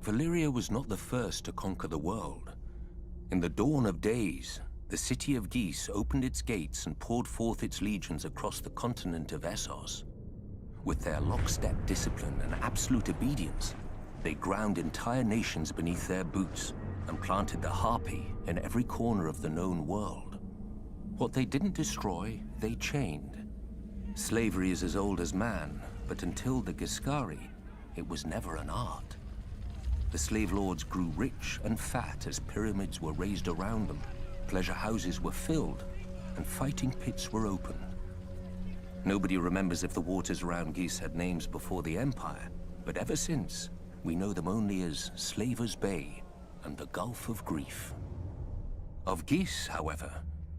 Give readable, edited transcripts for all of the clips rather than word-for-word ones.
Valyria was not the first to conquer the world. In the dawn of days, the city of Geese opened its gates and poured forth its legions across the continent of Essos. With their lockstep discipline and absolute obedience, they ground entire nations beneath their boots and planted the harpy in every corner of the known world. What they didn't destroy, they chained. Slavery is as old as man, but until the Giscari, it was never an art. The slave lords grew rich and fat as pyramids were raised around them, pleasure houses were filled, and fighting pits were opened. Nobody remembers if the waters around Geese had names before the Empire, but ever since, we know them only as Slaver's Bay and the Gulf of Grief. Of Geese, however,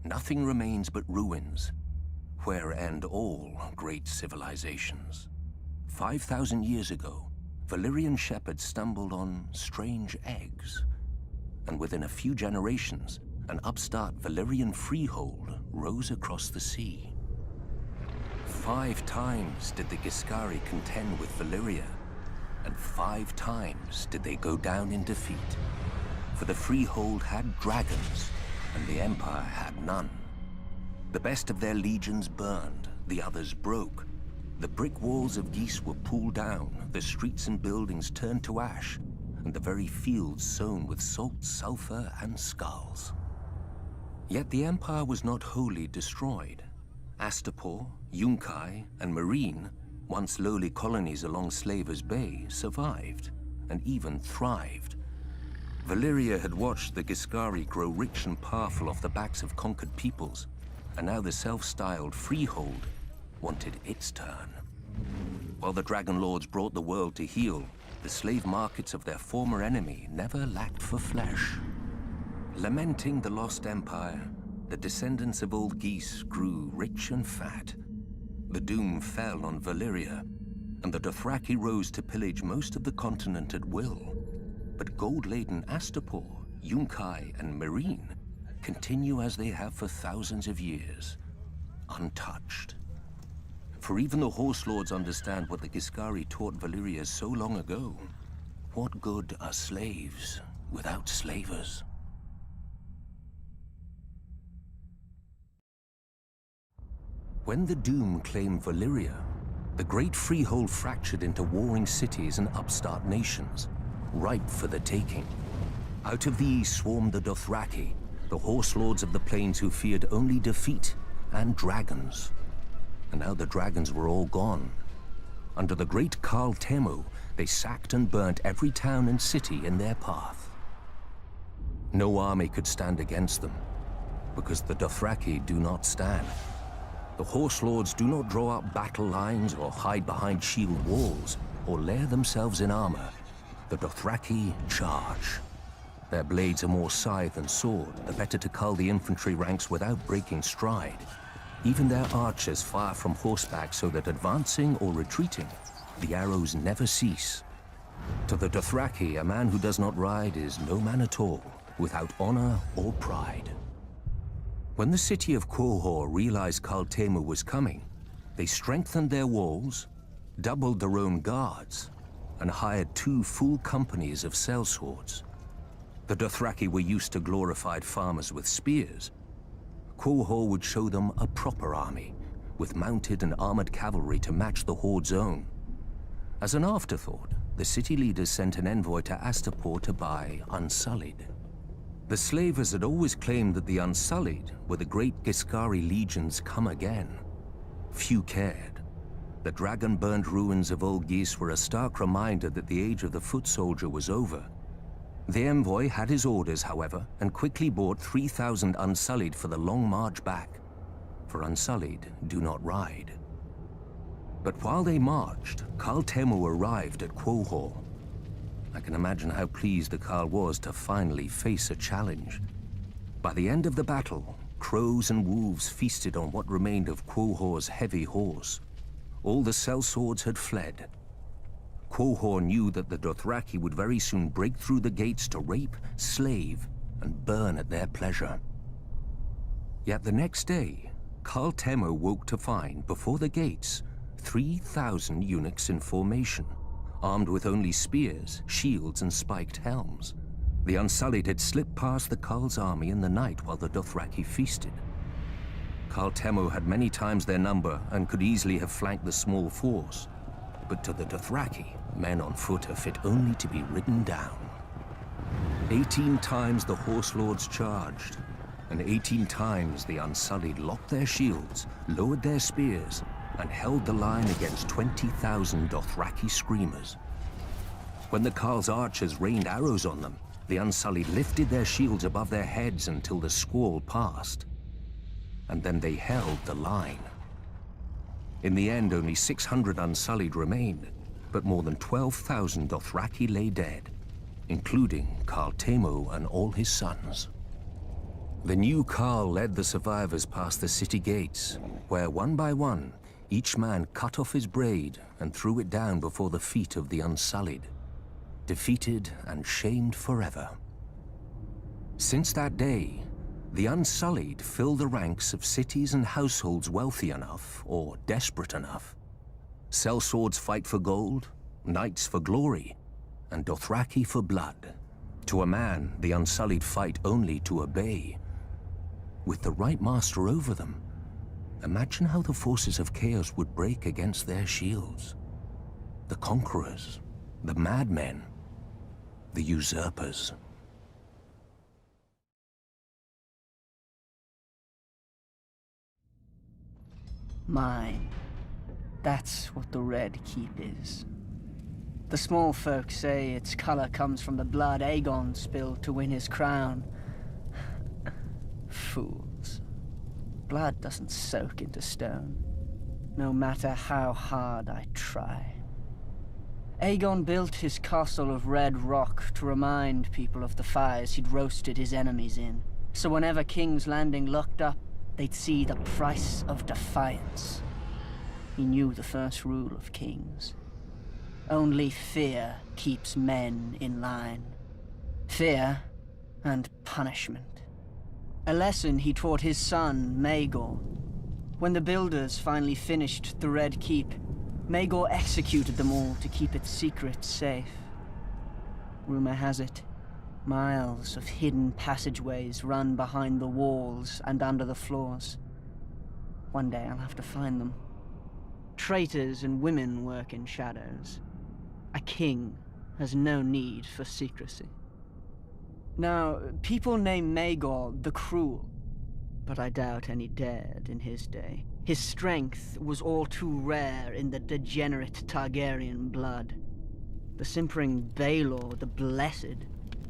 nothing remains but ruins, where end all great civilizations. 5,000 years ago, Valyrian shepherds stumbled on strange eggs, and within a few generations, an upstart Valyrian freehold rose across the sea. 5 times did the Giscari contend with Valyria, and 5 times did they go down in defeat. For the freehold had dragons, and the Empire had none. The best of their legions burned, the others broke. The brick walls of Geese were pulled down, the streets and buildings turned to ash, and the very fields sown with salt, sulfur, and skulls. Yet the Empire was not wholly destroyed. Astapor, Yunkai, and Meereen, once lowly colonies along Slaver's Bay, survived, and even thrived. Valyria had watched the Giscari grow rich and powerful off the backs of conquered peoples, and now the self-styled freehold wanted its turn. While the Dragon Lords brought the world to heel, the slave markets of their former enemy never lacked for flesh. Lamenting the lost empire, the descendants of old Geese grew rich and fat. The doom fell on Valyria, and the Dothraki rose to pillage most of the continent at will. But gold-laden Astapor, Yunkai, and Meereen continue as they have for thousands of years, untouched. For even the Horse Lords understand what the Giscari taught Valyria so long ago. What good are slaves without slavers? When the Doom claimed Valyria, the great freehold fractured into warring cities and upstart nations, ripe for the taking. Out of these swarmed the Dothraki, the Horse Lords of the plains who feared only defeat and dragons. And now the dragons were all gone. Under the great Karl Temu, they sacked and burnt every town and city in their path. No army could stand against them, because the Dothraki do not stand. The Horse Lords do not draw up battle lines or hide behind shield walls or lair themselves in armor. The Dothraki charge. Their blades are more scythe than sword, the better to cull the infantry ranks without breaking stride. Even their archers fire from horseback so that advancing or retreating, the arrows never cease. To the Dothraki, a man who does not ride is no man at all, without honor or pride. When the city of Quohor realized Karl Temu was coming, they strengthened their walls, doubled their own guards, and hired 2 full companies of sellswords. The Dothraki were used to glorified farmers with spears. Quohor would show them a proper army, with mounted and armored cavalry to match the Horde's own. As an afterthought, the city leaders sent an envoy to Astapor to buy Unsullied. The slavers had always claimed that the Unsullied were the great Giscari legions come again. Few cared. The dragon-burned ruins of Old Geese were a stark reminder that the age of the foot soldier was over. The envoy had his orders, however, and quickly bought 3,000 Unsullied for the long march back. For Unsullied do not ride. But while they marched, Karl Temu arrived at Quohor. I can imagine how pleased the Karl was to finally face a challenge. By the end of the battle, crows and wolves feasted on what remained of Quohor's heavy horse. All the sellswords had fled. Quohor knew that the Dothraki would very soon break through the gates to rape, slave, and burn at their pleasure. Yet the next day, Karl Temu woke to find, before the gates, 3,000 eunuchs in formation, armed with only spears, shields, and spiked helms. The Unsullied had slipped past the Kull's army in the night while the Dothraki feasted. Khal Temu had many times their number and could easily have flanked the small force. But to the Dothraki, men on foot are fit only to be ridden down. 18 times the Horse Lords charged, and 18 times the Unsullied locked their shields, lowered their spears, and held the line against 20,000 Dothraki screamers. When the Khals' archers rained arrows on them, the Unsullied lifted their shields above their heads until the squall passed. And then they held the line. In the end, only 600 Unsullied remained, but more than 12,000 Dothraki lay dead, including Khal Temu and all his sons. The new Khal led the survivors past the city gates, where one by one, each man cut off his braid and threw it down before the feet of the Unsullied, defeated and shamed forever. Since that day, the Unsullied fill the ranks of cities and households wealthy enough, or desperate enough. Sellswords fight for gold, knights for glory, and Dothraki for blood. To a man, the Unsullied fight only to obey. With the right master over them, imagine how the forces of chaos would break against their shields. The conquerors, the madmen, the usurpers. Mine. That's what the Red Keep is. The small folk say its color comes from the blood Aegon spilled to win his crown. Fools. Blood doesn't soak into stone, no matter how hard I try. Aegon built his castle of red rock to remind people of the fires he'd roasted his enemies in. So whenever King's Landing looked up, they'd see the price of defiance. He knew the first rule of kings. Only fear keeps men in line. Fear and punishment. A lesson he taught his son, Maegor. When the builders finally finished the Red Keep, Maegor executed them all to keep its secrets safe. Rumor has it, miles of hidden passageways run behind the walls and under the floors. One day I'll have to find them. Traitors and women work in shadows. A king has no need for secrecy. Now, people name Maegor the Cruel, but I doubt any dared in his day. His strength was all too rare in the degenerate Targaryen blood. The simpering Baelor the Blessed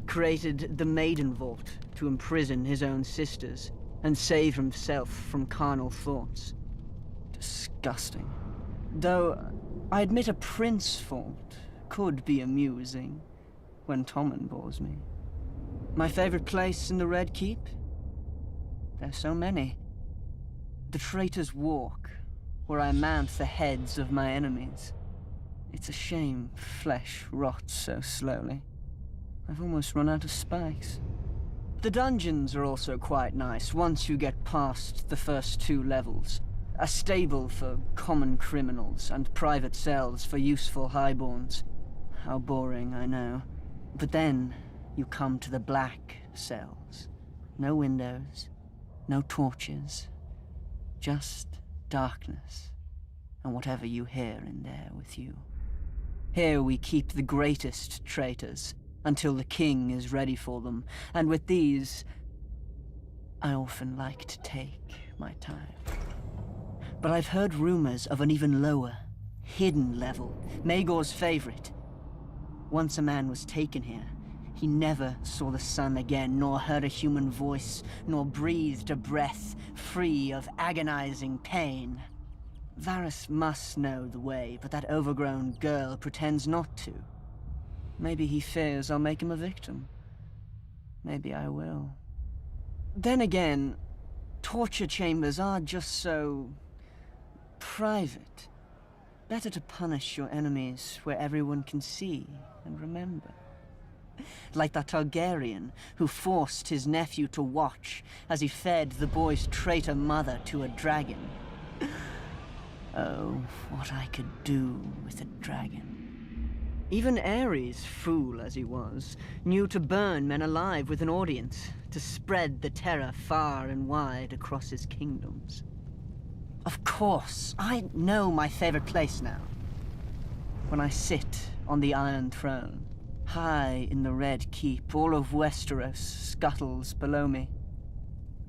created the Maiden Vault to imprison his own sisters and save himself from carnal thoughts. Disgusting. Though, I admit a Prince Vault could be amusing when Tommen bores me. My favorite place in the Red Keep? There's so many. The Traitor's Walk, where I mount the heads of my enemies. It's a shame flesh rots so slowly. I've almost run out of spikes. The dungeons are also quite nice once you get past the first 2 levels. A stable for common criminals and private cells for useful highborns. How boring, I know. But then you come to the black cells. No windows, no torches, just darkness, and whatever you hear in there with you. Here we keep the greatest traitors, until the king is ready for them, and with these, I often like to take my time. But I've heard rumors of an even lower, hidden level, Maegor's favorite. Once a man was taken here, he never saw the sun again, nor heard a human voice, nor breathed a breath free of agonizing pain. Varys must know the way, but that overgrown girl pretends not to. Maybe he fears I'll make him a victim. Maybe I will. Then again, torture chambers are just so private. Better to punish your enemies where everyone can see and remember. Like that Targaryen who forced his nephew to watch as he fed the boy's traitor mother to a dragon. Oh, what I could do with a dragon. Even Ares, fool as he was, knew to burn men alive with an audience, to spread the terror far and wide across his kingdoms. Of course, I know my favorite place now. When I sit on the Iron Throne, high in the Red Keep, all of Westeros scuttles below me,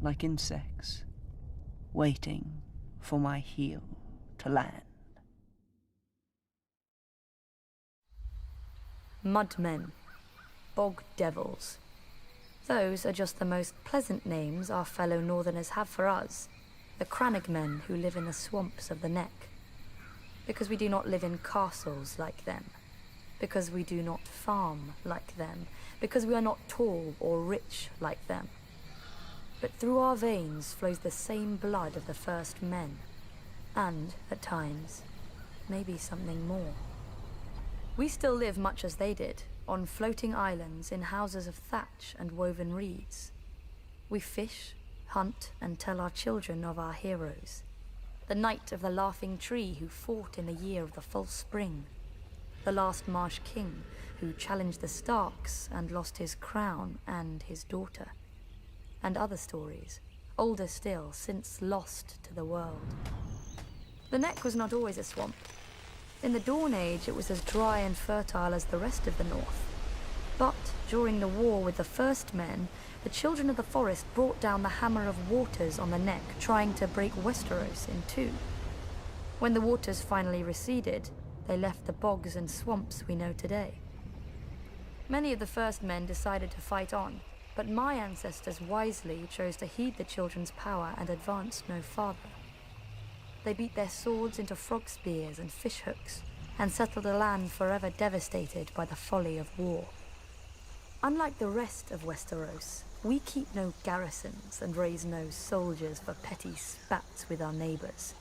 like insects, waiting for my heel to land. Mudmen, bog devils. Those are just the most pleasant names our fellow Northerners have for us, the Crannogmen who live in the swamps of the Neck. Because we do not live in castles like them. Because we do not farm like them. Because we are not tall or rich like them. But through our veins flows the same blood of the first men. And, at times, maybe something more. We still live much as they did, on floating islands in houses of thatch and woven reeds. We fish, hunt, and tell our children of our heroes. The knight of the laughing tree who fought in the year of the false spring. The last Marsh king who challenged the Starks and lost his crown and his daughter. And other stories, older still, since lost to the world. The Neck was not always a swamp. In the Dawn Age, it was as dry and fertile as the rest of the North. But during the war with the First Men, the children of the forest brought down the hammer of waters on the Neck, trying to break Westeros in two. When the waters finally receded, they left the bogs and swamps we know today. Many of the First Men decided to fight on, but my ancestors wisely chose to heed the children's power and advance no farther. They beat their swords into frog spears and fish hooks, and settled a land forever devastated by the folly of war. Unlike the rest of Westeros, we keep no garrisons and raise no soldiers for petty spats with our neighbors.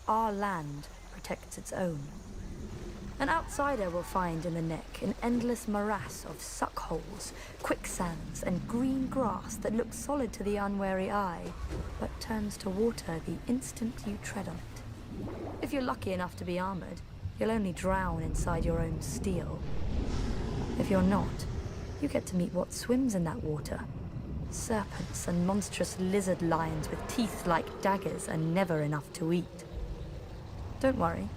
Our land protects its own. An outsider will find in the Neck an endless morass of suckholes, quicksands, and green grass that looks solid to the unwary eye, but turns to water the instant you tread on it. If you're lucky enough to be armored, you'll only drown inside your own steel. If you're not, you get to meet what swims in that water. Serpents and monstrous lizard lions with teeth like daggers and never enough to eat. Don't worry.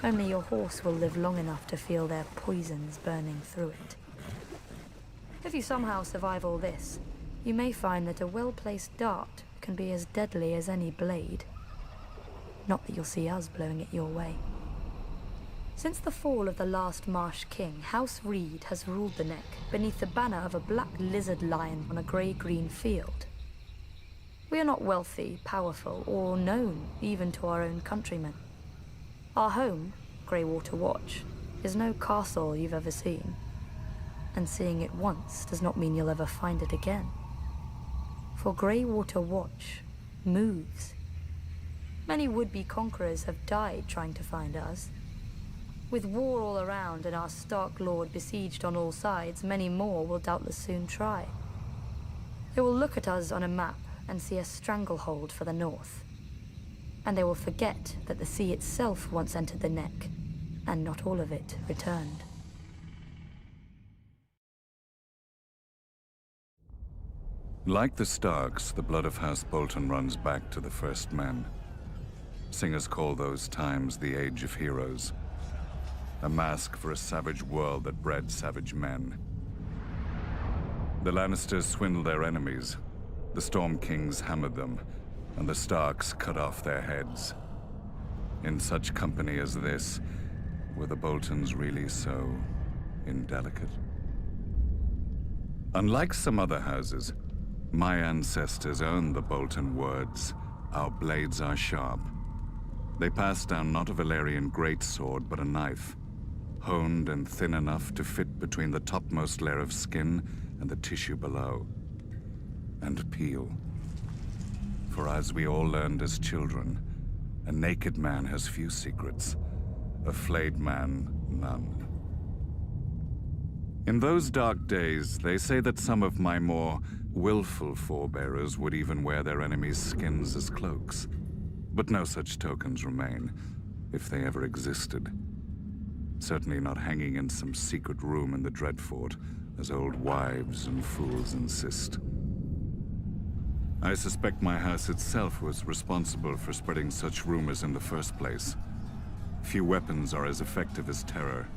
Only your horse will live long enough to feel their poisons burning through it. If you somehow survive all this, you may find that a well-placed dart can be as deadly as any blade. Not that you'll see us blowing it your way. Since the fall of the last Marsh king, House Reed has ruled the Neck beneath the banner of a black lizard lion on a grey-green field. We are not wealthy, powerful, or known even to our own countrymen. Our home, Greywater Watch, is no castle you've ever seen. And seeing it once does not mean you'll ever find it again. For Greywater Watch moves. Many would-be conquerors have died trying to find us. With war all around and our Stark Lord besieged on all sides, many more will doubtless soon try. They will look at us on a map and see a stranglehold for the north. And they will forget that the sea itself once entered the Neck, and not all of it returned. Like the Starks, the blood of House Bolton runs back to the first men. Singers call those times the Age of Heroes. A mask for a savage world that bred savage men. The Lannisters swindled their enemies. The Storm Kings hammered them, and the Starks cut off their heads. In such company as this, were the Boltons really so indelicate? Unlike some other houses, my ancestors owned the Bolton words, "Our blades are sharp." They passed down not a Valyrian greatsword, but a knife, honed and thin enough to fit between the topmost layer of skin and the tissue below, and peel. For as we all learned as children, a naked man has few secrets, a flayed man none. In those dark days, they say that some of my more willful forebearers would even wear their enemies' skins as cloaks. But no such tokens remain, if they ever existed. Certainly not hanging in some secret room in the Dreadfort, as old wives and fools insist. I suspect my house itself was responsible for spreading such rumors in the first place. Few weapons are as effective as terror,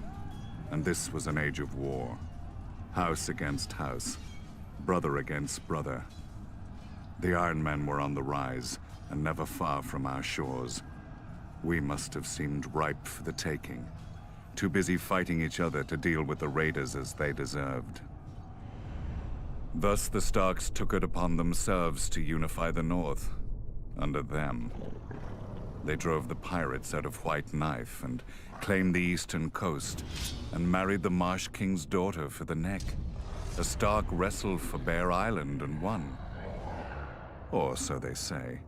and this was an age of war. House against house, brother against brother. The Iron Men were on the rise, and never far from our shores. We must have seemed ripe for the taking, too busy fighting each other to deal with the raiders as they deserved. Thus the Starks took it upon themselves to unify the North, under them. They drove the pirates out of White Knife and claimed the eastern coast, and married the Marsh King's daughter for the neck. A Stark wrestled for Bear Island and won. Or so they say.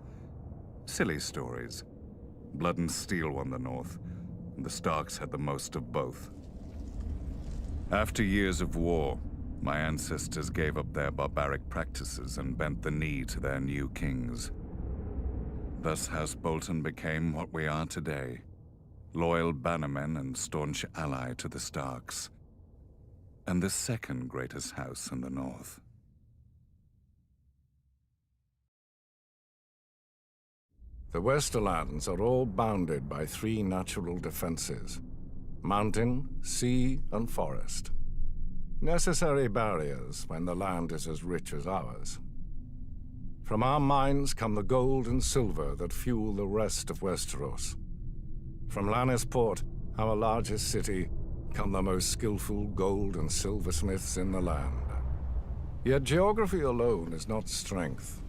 Silly stories. Blood and Steel won the North, and the Starks had the most of both. After years of war, my ancestors gave up their barbaric practices and bent the knee to their new kings. Thus House Bolton became what we are today, loyal bannermen and staunch ally to the Starks, and the second greatest house in the North. The Westerlands are all bounded by 3 natural defenses: mountain, sea, and forest. Necessary barriers when the land is as rich as ours. From our mines come the gold and silver that fuel the rest of Westeros. From Lannisport, our largest city, come the most skillful gold and silversmiths in the land. Yet geography alone is not strength.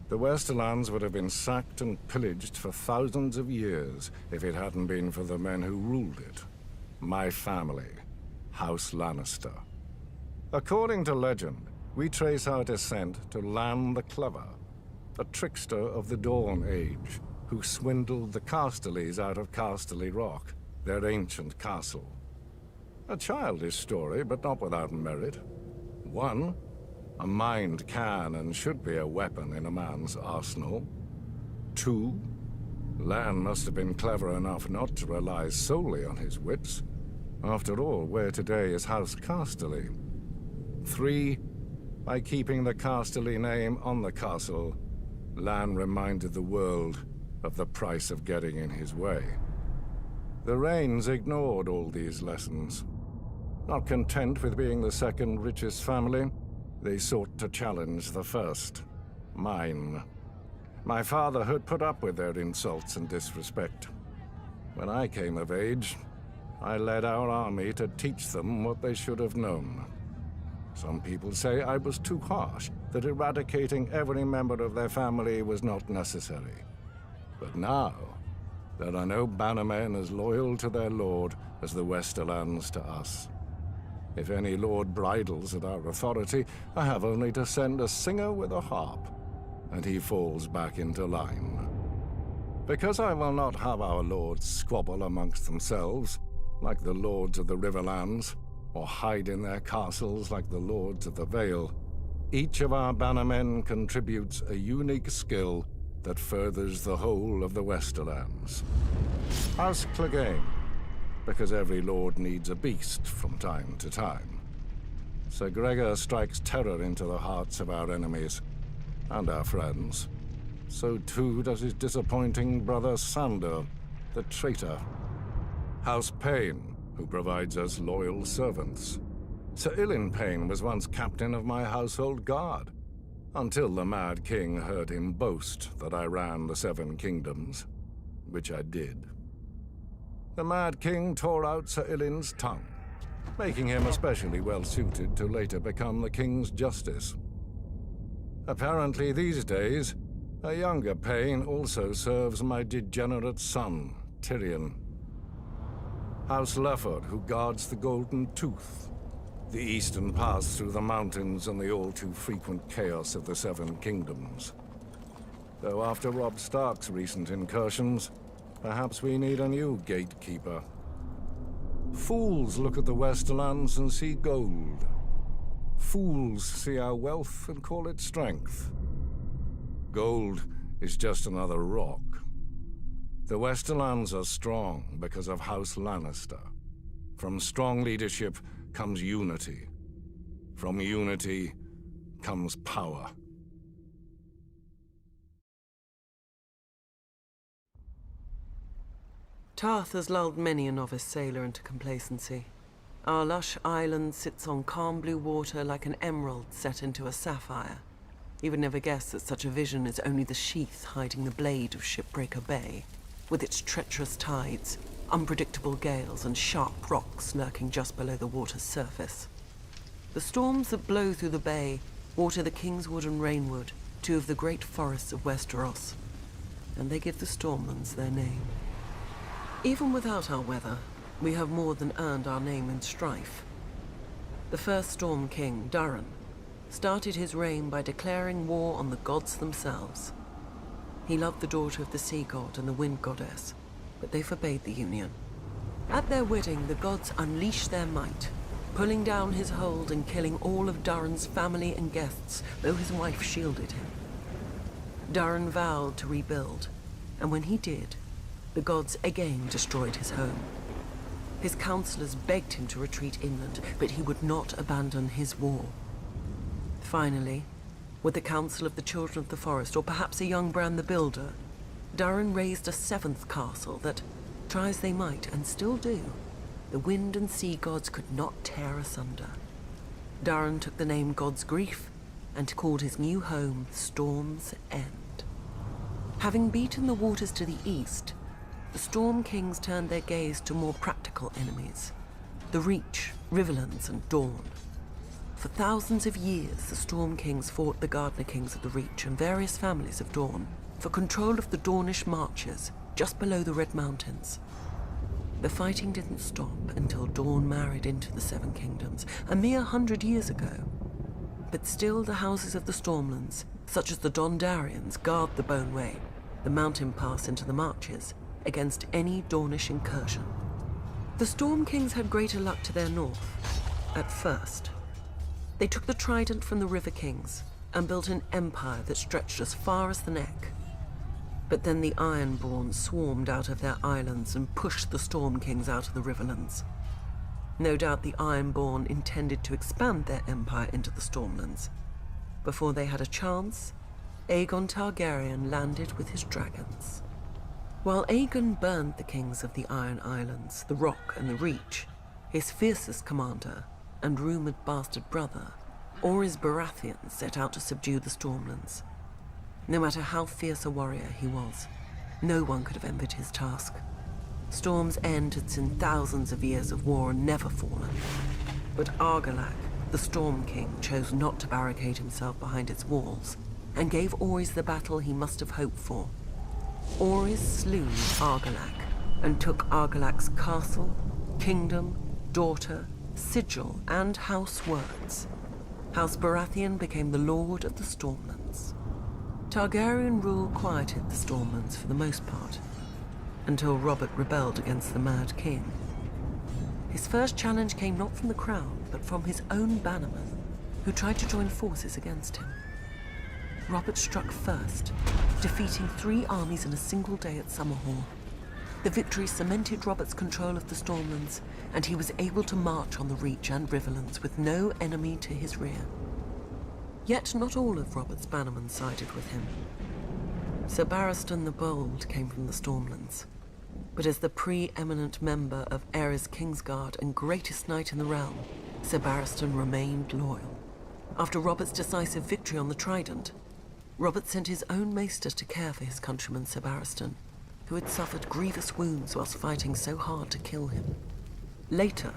The Westerlands would have been sacked and pillaged for thousands of years if it hadn't been for the men who ruled it. My family, House Lannister. According to legend, we trace our descent to Lan the Clever, a trickster of the Dawn Age, who swindled the Casterlys out of Casterly Rock, their ancient castle. A childish story, but not without merit. 1, a mind can and should be a weapon in a man's arsenal. 2, Lan must have been clever enough not to rely solely on his wits. After all, where today is House Casterly. 3, by keeping the Casterly name on the castle, Lan reminded the world of the price of getting in his way. The Rains ignored all these lessons. Not content with being the second richest family, they sought to challenge the first, mine. My father had put up with their insults and disrespect. When I came of age, I led our army to teach them what they should have known. Some people say I was too harsh, that eradicating every member of their family was not necessary. But now, there are no bannermen as loyal to their lord as the Westerlands to us. If any lord bridles at our authority, I have only to send a singer with a harp, and he falls back into line. Because I will not have our lords squabble amongst themselves, like the lords of the Riverlands, or hide in their castles like the lords of the Vale, each of our bannermen contributes a unique skill that furthers the whole of the Westerlands. House Clegane, because every lord needs a beast from time to time. Sir Gregor strikes terror into the hearts of our enemies and our friends. So too does his disappointing brother Sandor, the traitor. House Payne, who provides us loyal servants. Sir Ilyn Payne was once captain of my household guard, until the Mad King heard him boast that I ran the 7 kingdoms, which I did. The Mad King tore out Sir Ilyn's tongue, making him especially well-suited to later become the King's Justice. Apparently these days, a younger Payne also serves my degenerate son, Tyrion. House Lefford, who guards the Golden Tooth, the eastern pass through the mountains and the all-too-frequent chaos of the 7 kingdoms. Though after Robb Stark's recent incursions, perhaps we need a new gatekeeper. Fools look at the Westerlands and see gold. Fools see our wealth and call it strength. Gold is just another rock. The Westerlands are strong because of House Lannister. From strong leadership comes unity. From unity comes power. Tarth has lulled many a novice sailor into complacency. Our lush island sits on calm blue water like an emerald set into a sapphire. You would never guess that such a vision is only the sheath hiding the blade of Shipbreaker Bay, with its treacherous tides, unpredictable gales, and sharp rocks lurking just below the water's surface. The storms that blow through the bay water the Kingswood and Rainwood, two of the great forests of Westeros, and they give the Stormlands their name. Even without our weather, we have more than earned our name in strife. The first Storm King, Durin, started his reign by declaring war on the gods themselves. He loved the daughter of the sea god and the wind goddess, but they forbade the union. At their wedding, the gods unleashed their might, pulling down his hold and killing all of Durin's family and guests, though his wife shielded him. Durin vowed to rebuild, and when he did, the gods again destroyed his home. His counselors begged him to retreat inland, but he would not abandon his war. Finally, with the council of the Children of the Forest, or perhaps a young Bran the Builder, Durin raised a seventh castle that, try as they might, and still do, the wind and sea gods could not tear asunder. Durin took the name God's Grief and called his new home Storm's End. Having beaten the waters to the east, the Storm Kings turned their gaze to more practical enemies, the Reach, Riverlands, and Dorne. For thousands of years, the Storm Kings fought the Gardener Kings of the Reach and various families of Dorne for control of the Dornish marches just below the Red Mountains. The fighting didn't stop until Dorne married into the Seven Kingdoms, a mere 100 years ago. But still the houses of the Stormlands, such as the Dondarians, guard the Boneway, the mountain pass into the Marches, against any Dornish incursion. The Storm Kings had greater luck to their north, at first. They took the trident from the River Kings and built an empire that stretched as far as the Neck. But then the Ironborn swarmed out of their islands and pushed the Storm Kings out of the Riverlands. No doubt the Ironborn intended to expand their empire into the Stormlands. Before they had a chance, Aegon Targaryen landed with his dragons. While Aegon burned the kings of the Iron Islands, the Rock and the Reach, his fiercest commander and rumoured bastard brother, Orys Baratheon, set out to subdue the Stormlands. No matter how fierce a warrior he was, no one could have envied his task. Storm's End had seen thousands of years of war and never fallen. But Argilac, the Storm King, chose not to barricade himself behind its walls and gave Orys the battle he must have hoped for. Orys slew Argilac and took Argilac's castle, kingdom, daughter, sigil, and house words. House Baratheon became the Lord of the Stormlands. Targaryen rule quieted the Stormlands for the most part, until Robert rebelled against the Mad King. His first challenge came not from the crown, but from his own bannermen, who tried to join forces against him. Robert struck first, defeating 3 armies in a single day at Summerhall. The victory cemented Robert's control of the Stormlands, and he was able to march on the Reach and Riverlands with no enemy to his rear. Yet not all of Robert's bannermen sided with him. Sir Barristan the Bold came from the Stormlands, but as the pre-eminent member of Aerys Kingsguard and greatest knight in the realm, Sir Barristan remained loyal. After Robert's decisive victory on the Trident, Robert sent his own maester to care for his countryman Sir Barristan, who had suffered grievous wounds whilst fighting so hard to kill him. Later,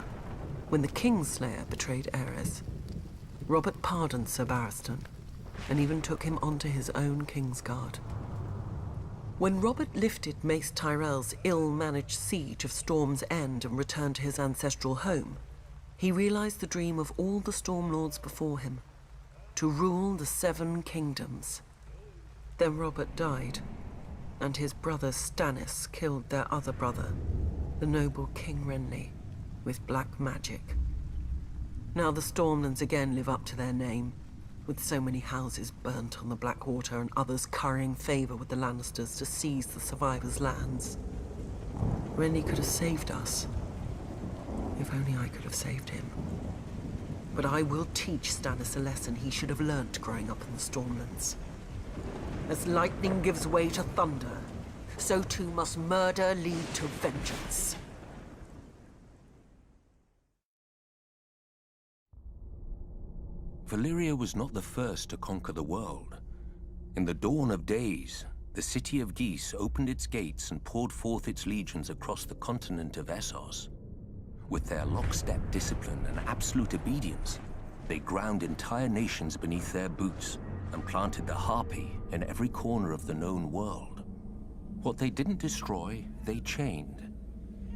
when the Kingslayer betrayed Aerys, Robert pardoned Sir Barristan and even took him onto his own Kingsguard. When Robert lifted Mace Tyrell's ill-managed siege of Storm's End and returned to his ancestral home, he realized the dream of all the Stormlords before him, to rule the 7 kingdoms. Then Robert died, and his brother Stannis killed their other brother, the noble King Renly, with black magic. Now the Stormlands again live up to their name, with so many houses burnt on the Blackwater and others currying favour with the Lannisters to seize the survivors' lands. Renly could have saved us, If only I could have saved him. But I will teach Stannis a lesson he should have learnt growing up in the Stormlands. As lightning gives way to thunder, so too must murder lead to vengeance. Valyria was not the first to conquer the world. In the dawn of days, the city of Geese opened its gates and poured forth its legions across the continent of Essos. With their lockstep discipline and absolute obedience, they ground entire nations beneath their boots and planted the harpy in every corner of the known world. What they didn't destroy, they chained.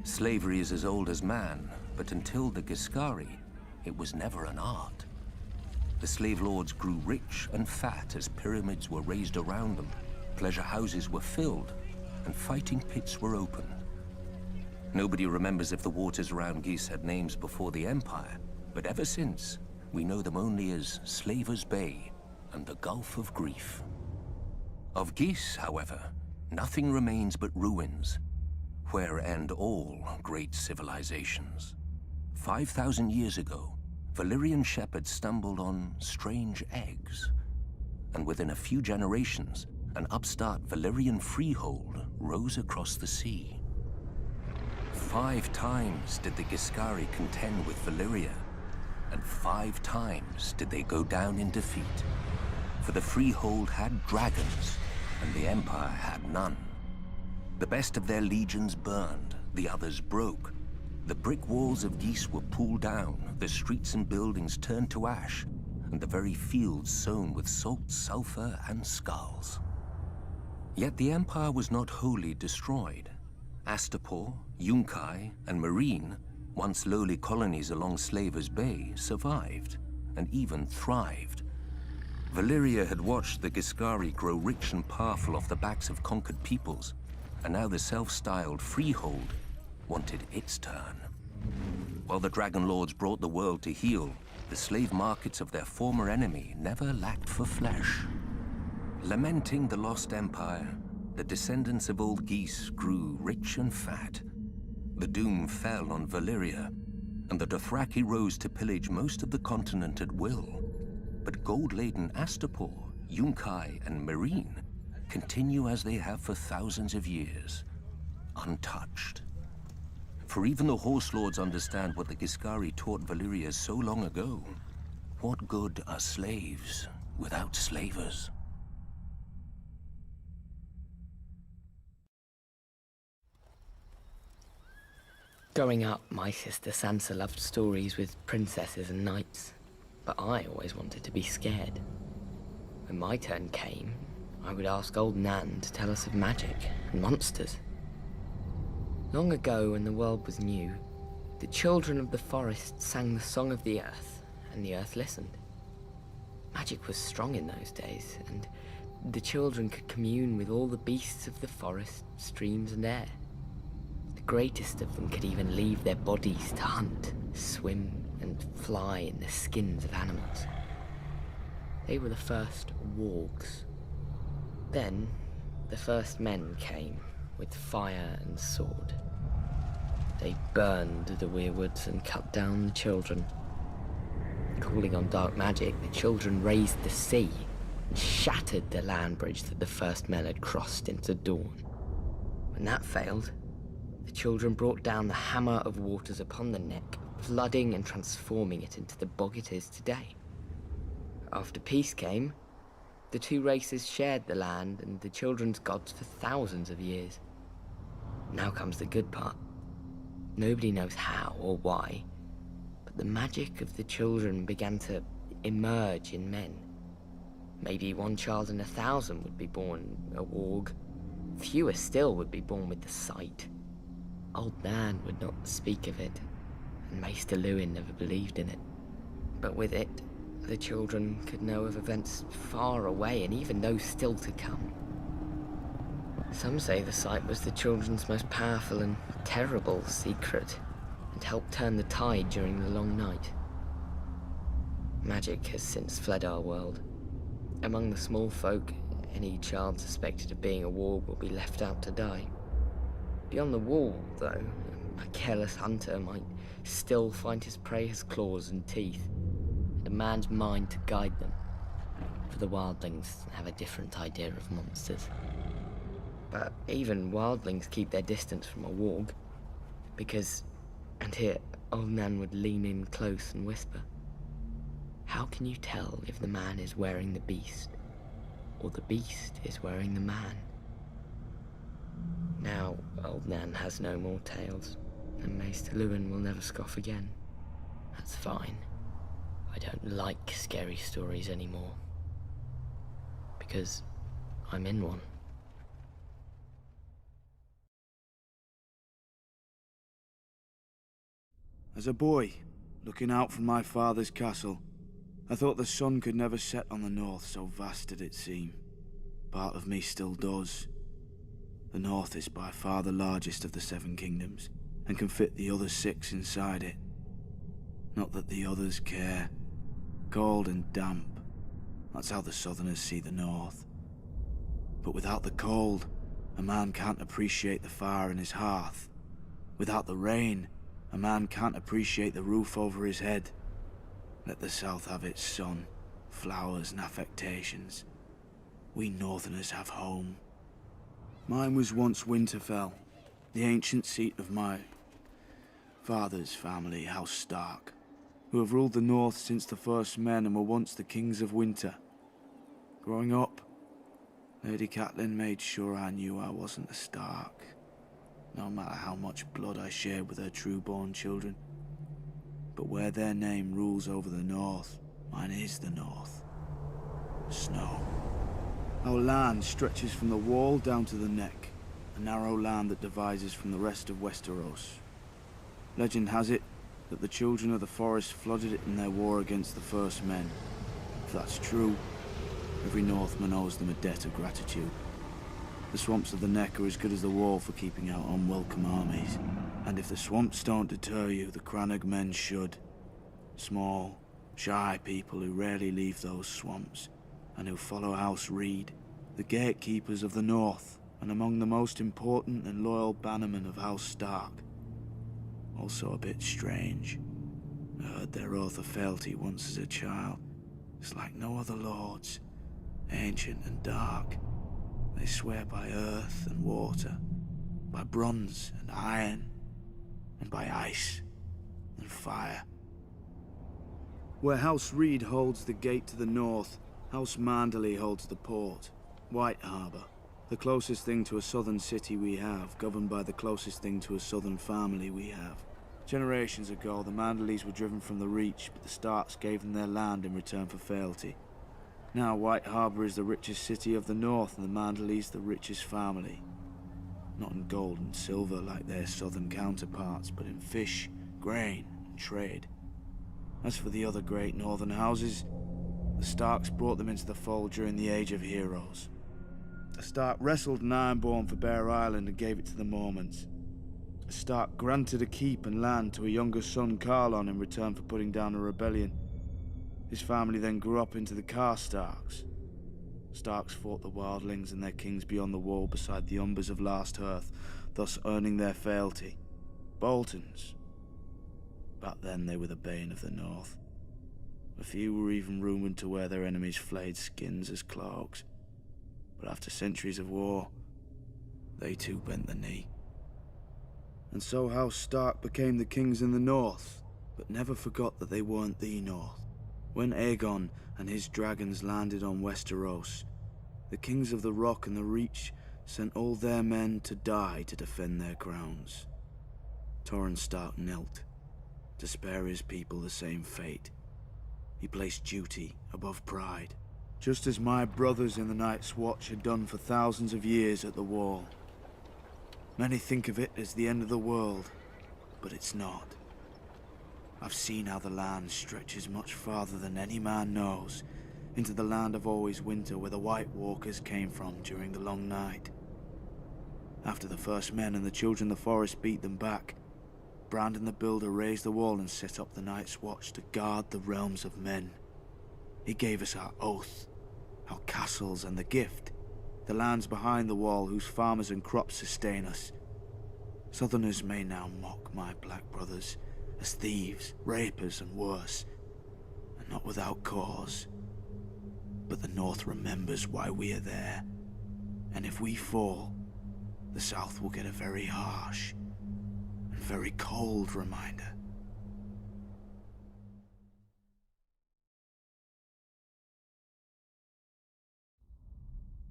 Slavery is as old as man, but until the Giscari, it was never an art. The slave lords grew rich and fat as pyramids were raised around them, pleasure houses were filled, and fighting pits were opened. Nobody remembers if the waters around Geese had names before the Empire, but ever since, we know them only as Slaver's Bay and the Gulf of Grief. Of Geese, however, nothing remains but ruins, where end all great civilizations. 5,000 years ago, Valyrian shepherds stumbled on strange eggs, and within a few generations, an upstart Valyrian freehold rose across the sea. 5 times did the Giscari contend with Valyria, and 5 times did they go down in defeat. For the freehold had dragons, and the Empire had none. The best of their legions burned, the others broke. The brick walls of Geese were pulled down, the streets and buildings turned to ash, and the very fields sown with salt, sulfur, and skulls. Yet the Empire was not wholly destroyed. Astapor, Yunkai, and Meereen, once lowly colonies along Slaver's Bay, survived, and even thrived. Valyria had watched the Giscari grow rich and powerful off the backs of conquered peoples, and now the self-styled Freehold wanted its turn. While the Dragon Lords brought the world to heel, the slave markets of their former enemy never lacked for flesh. Lamenting the lost empire, the descendants of old Geese grew rich and fat. The doom fell on Valyria, and the Dothraki rose to pillage most of the continent at will. But gold-laden Astapor, Yunkai, and Meereen continue as they have for thousands of years, untouched. For even the Horse Lords understand what the Giscari taught Valyria so long ago. What good are slaves without slavers? Growing up, my sister Sansa loved stories with princesses and knights, but I always wanted to be scared. When my turn came, I would ask old Nan to tell us of magic and monsters. Long ago, when the world was new, the children of the forest sang the song of the earth, and the earth listened. Magic was strong in those days, and the children could commune with all the beasts of the forest, streams, and air. The greatest of them could even leave their bodies to hunt, swim, and fly in the skins of animals. They were the first wargs. Then, the first men came, with fire and sword. They burned the weirwoods and cut down the children. Calling on dark magic, the children raised the sea and shattered the land bridge that the first men had crossed into dawn. When that failed, the children brought down the hammer of waters upon the neck, flooding and transforming it into the bog it is today. After peace came, the two races shared the land and the children's gods for thousands of years. Now comes the good part. Nobody knows how or why, but the magic of the children began to emerge in men. Maybe one child in 1,000 would be born a warg. Fewer still would be born with the sight. Old Nan would not speak of it, and Maester Luwin never believed in it. But with it, the children could know of events far away and even those still to come. Some say the sight was the children's most powerful and terrible secret, and helped turn the tide during the long night. Magic has since fled our world. Among the small folk, any child suspected of being a warg will be left out to die. Beyond the wall, though, a careless hunter might still find his prey has claws and teeth, and a man's mind to guide them. For the wildlings have a different idea of monsters. But even wildlings keep their distance from a warg, because, and here, old Nan would lean in close and whisper, how can you tell if the man is wearing the beast, or the beast is wearing the man? Now, old Nan has no more tales, and Maester Lewin will never scoff again. That's fine. I don't like scary stories anymore. Because I'm in one. As a boy, looking out from my father's castle, I thought the sun could never set on the north, so vast did it seem. Part of me still does. The north is by far the largest of the 7 kingdoms, and can fit the other 6 inside it. Not that the others care. Cold and damp. That's how the southerners see the north. But without the cold, a man can't appreciate the fire in his hearth. Without the rain, a man can't appreciate the roof over his head. Let the south have its sun, flowers and affectations. We northerners have home. Mine was once Winterfell, the ancient seat of my father's family, House Stark, who have ruled the north since the first men and were once the kings of winter. Growing up, Lady Catelyn made sure I knew I wasn't a Stark, no matter how much blood I shared with her true-born children. But where their name rules over the north, mine is the north. Snow. Our land stretches from the wall down to the neck, a narrow land that divides us from the rest of Westeros. Legend has it that the children of the forest flooded it in their war against the first men. If that's true, every Northman owes them a debt of gratitude. The swamps of the neck are as good as the wall for keeping out unwelcome armies. And if the swamps don't deter you, the Crannog men should. Small, shy people who rarely leave those swamps, and who follow House Reed, the gatekeepers of the north, and among the most important and loyal bannermen of House Stark. Also a bit strange. I heard their oath of fealty once as a child. It's like no other lords, ancient and dark. They swear by earth and water, by bronze and iron, and by ice and fire. Where House Reed holds the gate to the north, House Manderley holds the port, White Harbour, the closest thing to a southern city we have, governed by the closest thing to a southern family we have. Generations ago, the Manderleys were driven from the Reach, but the Starks gave them their land in return for fealty. Now White Harbour is the richest city of the north, and the Manderleys the richest family. Not in gold and silver like their southern counterparts, but in fish, grain, and trade. As for the other great northern houses, the Starks brought them into the fold during the Age of Heroes. The Stark wrestled an Ironborn for Bear Island and gave it to the Mormonts. The Stark granted a keep and land to a younger son, Carlon, in return for putting down a rebellion. His family then grew up into the Karstarks. Starks fought the wildlings and their kings beyond the wall beside the Umbers of Last Hearth, thus earning their fealty. Boltons. Back then they were the bane of the north. A few were even rumoured to wear their enemies' flayed skins as cloaks. But after centuries of war, they too bent the knee. And so House Stark became the kings in the north, but never forgot that they weren't the north. When Aegon and his dragons landed on Westeros, the kings of the Rock and the Reach sent all their men to die to defend their crowns. Torrhen Stark knelt, to spare his people the same fate. He placed duty above pride, just as my brothers in the Night's Watch had done for thousands of years at the Wall. Many think of it as the end of the world, but it's not. I've seen how the land stretches much farther than any man knows, into the land of always winter where the White Walkers came from during the long night. After the first men and the children of the forest beat them back, Brandon the Builder raised the wall and set up the Night's Watch to guard the realms of men. He gave us our oath, our castles and the gift, the lands behind the wall whose farmers and crops sustain us. Southerners may now mock my black brothers, as thieves, rapers, and worse, and not without cause. But the North remembers why we are there, and if we fall, the South will get a very harsh and very cold reminder.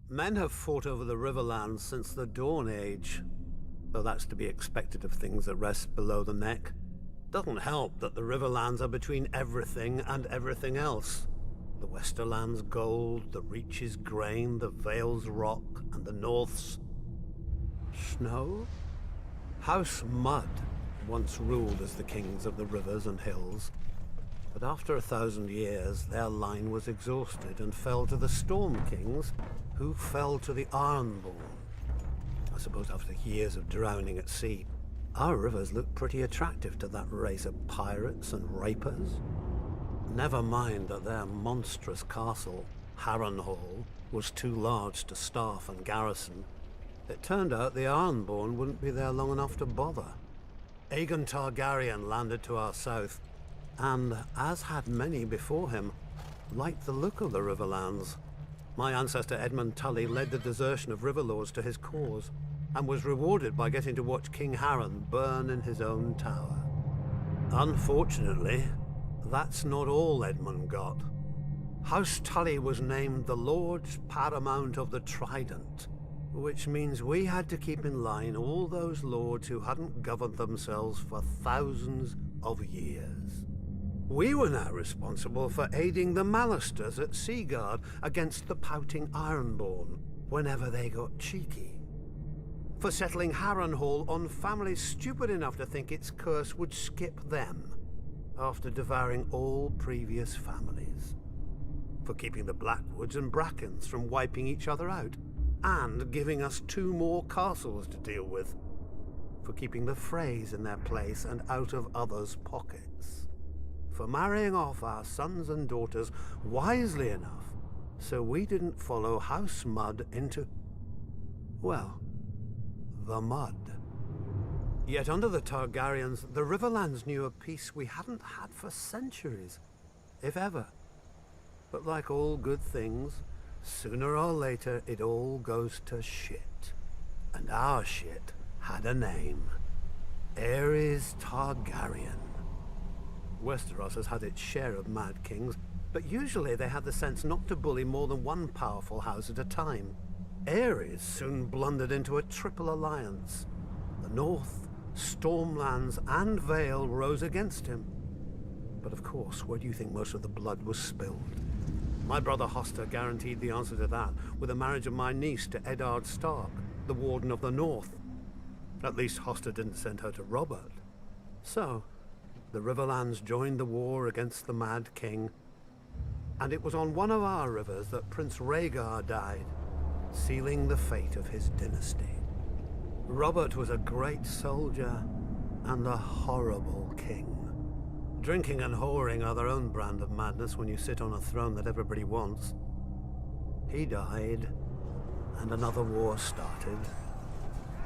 Men have fought over the Riverlands since the Dawn Age, though that's to be expected of things that rest below the neck. Doesn't help that the Riverlands are between everything and everything else. The Westerland's gold, the Reach's grain, the Vale's rock, and the North's snow? House Mud once ruled as the kings of the rivers and hills, but after 1,000 years their line was exhausted and fell to the Storm Kings, who fell to the Ironborn. I suppose after years of drowning at sea, our rivers look pretty attractive to that race of pirates and rapers. Never mind that their monstrous castle, Harrenhal, was too large to staff and garrison. It turned out the Ironborn wouldn't be there long enough to bother. Aegon Targaryen landed to our south, and, as had many before him, liked the look of the Riverlands. My ancestor Edmund Tully led the desertion of Riverlords to his cause, and was rewarded by getting to watch King Harren burn in his own tower. Unfortunately, that's not all Edmund got. House Tully was named the Lord Paramount of the Trident, which means we had to keep in line all those lords who hadn't governed themselves for thousands of years. We were now responsible for aiding the Malisters at Seaguard against the pouting Ironborn whenever they got cheeky. For settling Harrenhal on families stupid enough to think its curse would skip them after devouring all previous families. For keeping the Blackwoods and Brackens from wiping each other out and giving us 2 more castles to deal with. For keeping the Freys in their place and out of others' pockets. For marrying off our sons and daughters wisely enough so we didn't follow House Mud into, well, the mud. Yet under the Targaryens, the Riverlands knew a peace we hadn't had for centuries, if ever. But like all good things, sooner or later it all goes to shit. And our shit had a name. Aerys Targaryen. Westeros has had its share of Mad Kings, but usually they had the sense not to bully more than one powerful house at a time. Aerys soon blundered into a triple alliance. The North, Stormlands, and Vale rose against him. But of course, where do you think most of the blood was spilled? My brother Hoster guaranteed the answer to that with the marriage of my niece to Eddard Stark, the Warden of the North. At least Hoster didn't send her to Robert. So, the Riverlands joined the war against the Mad King, and it was on one of our rivers that Prince Rhaegar died, sealing the fate of his dynasty. Robert was a great soldier and a horrible king. Drinking and whoring are their own brand of madness when you sit on a throne that everybody wants. He died, and another war started.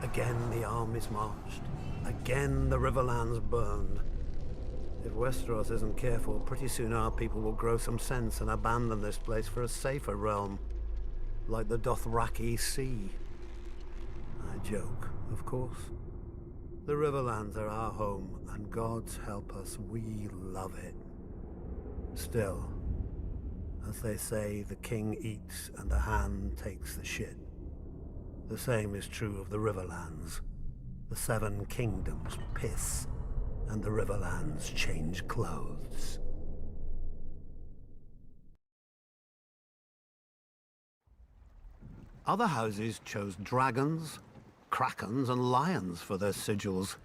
Again the armies marched. Again the Riverlands burned. If Westeros isn't careful, pretty soon our people will grow some sense and abandon this place for a safer realm, like the Dothraki Sea. I joke, of course. The Riverlands are our home, and God's help us, we love it. Still, as they say, the king eats and the hand takes the shit. The same is true of the Riverlands. The 7 kingdoms piss, and the Riverlands change clothes. Other houses chose dragons, krakens, and lions for their sigils.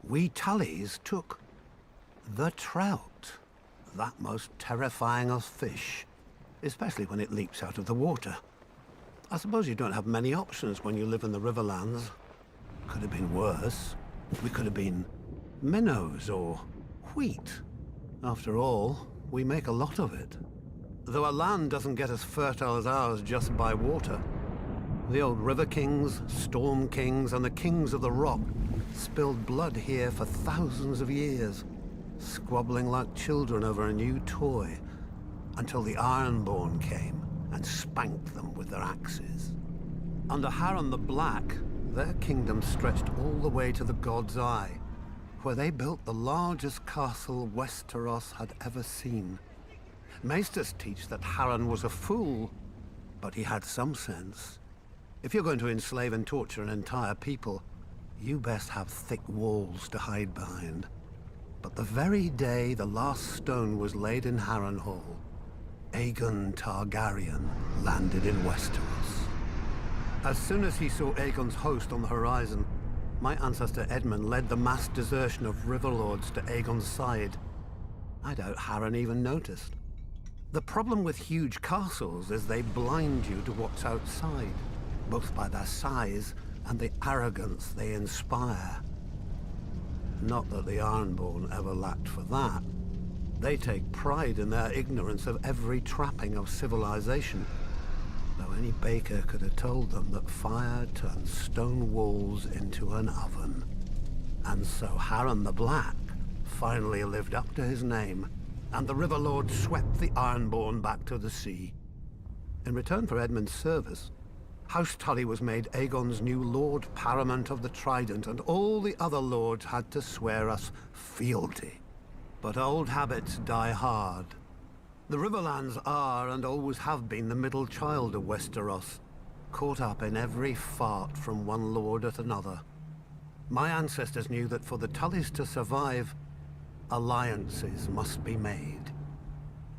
We Tullys took the trout, that most terrifying of fish, especially when it leaps out of the water. I suppose you don't have many options when you live in the Riverlands. Could have been worse. We could have been minnows or wheat. After all, we make a lot of it. Though our land doesn't get as fertile as ours just by water. The old River Kings, Storm Kings, and the Kings of the Rock spilled blood here for thousands of years. squabbling like children over a new toy, until the Ironborn came and spanked them with their axes. Under Harren the Black, their kingdom stretched all the way to the God's Eye, where they built the largest castle Westeros had ever seen. Maesters teach that Harren was a fool, but he had some sense. If you're going to enslave and torture an entire people, you best have thick walls to hide behind. But the very day the last stone was laid in Harrenhal, Aegon Targaryen landed in Westeros. As soon as he saw Aegon's host on the horizon, my ancestor Edmund led the mass desertion of Riverlords to Aegon's side. I doubt Harren even noticed. The problem with huge castles is they blind you to what's outside, both by their size and the arrogance they inspire. Not that the Ironborn ever lacked for that. They take pride in their ignorance of every trapping of civilization, though any baker could have told them that fire turns stone walls into an oven. And so Harren the Black finally lived up to his name, and the Riverlord swept the Ironborn back to the sea. In return for Edmund's service, House Tully was made Aegon's new Lord Paramount of the Trident, and all the other lords had to swear us fealty. But old habits die hard. The Riverlands are, and always have been, the middle child of Westeros, caught up in every fart from one lord at another. My ancestors knew that for the Tullys to survive, alliances must be made.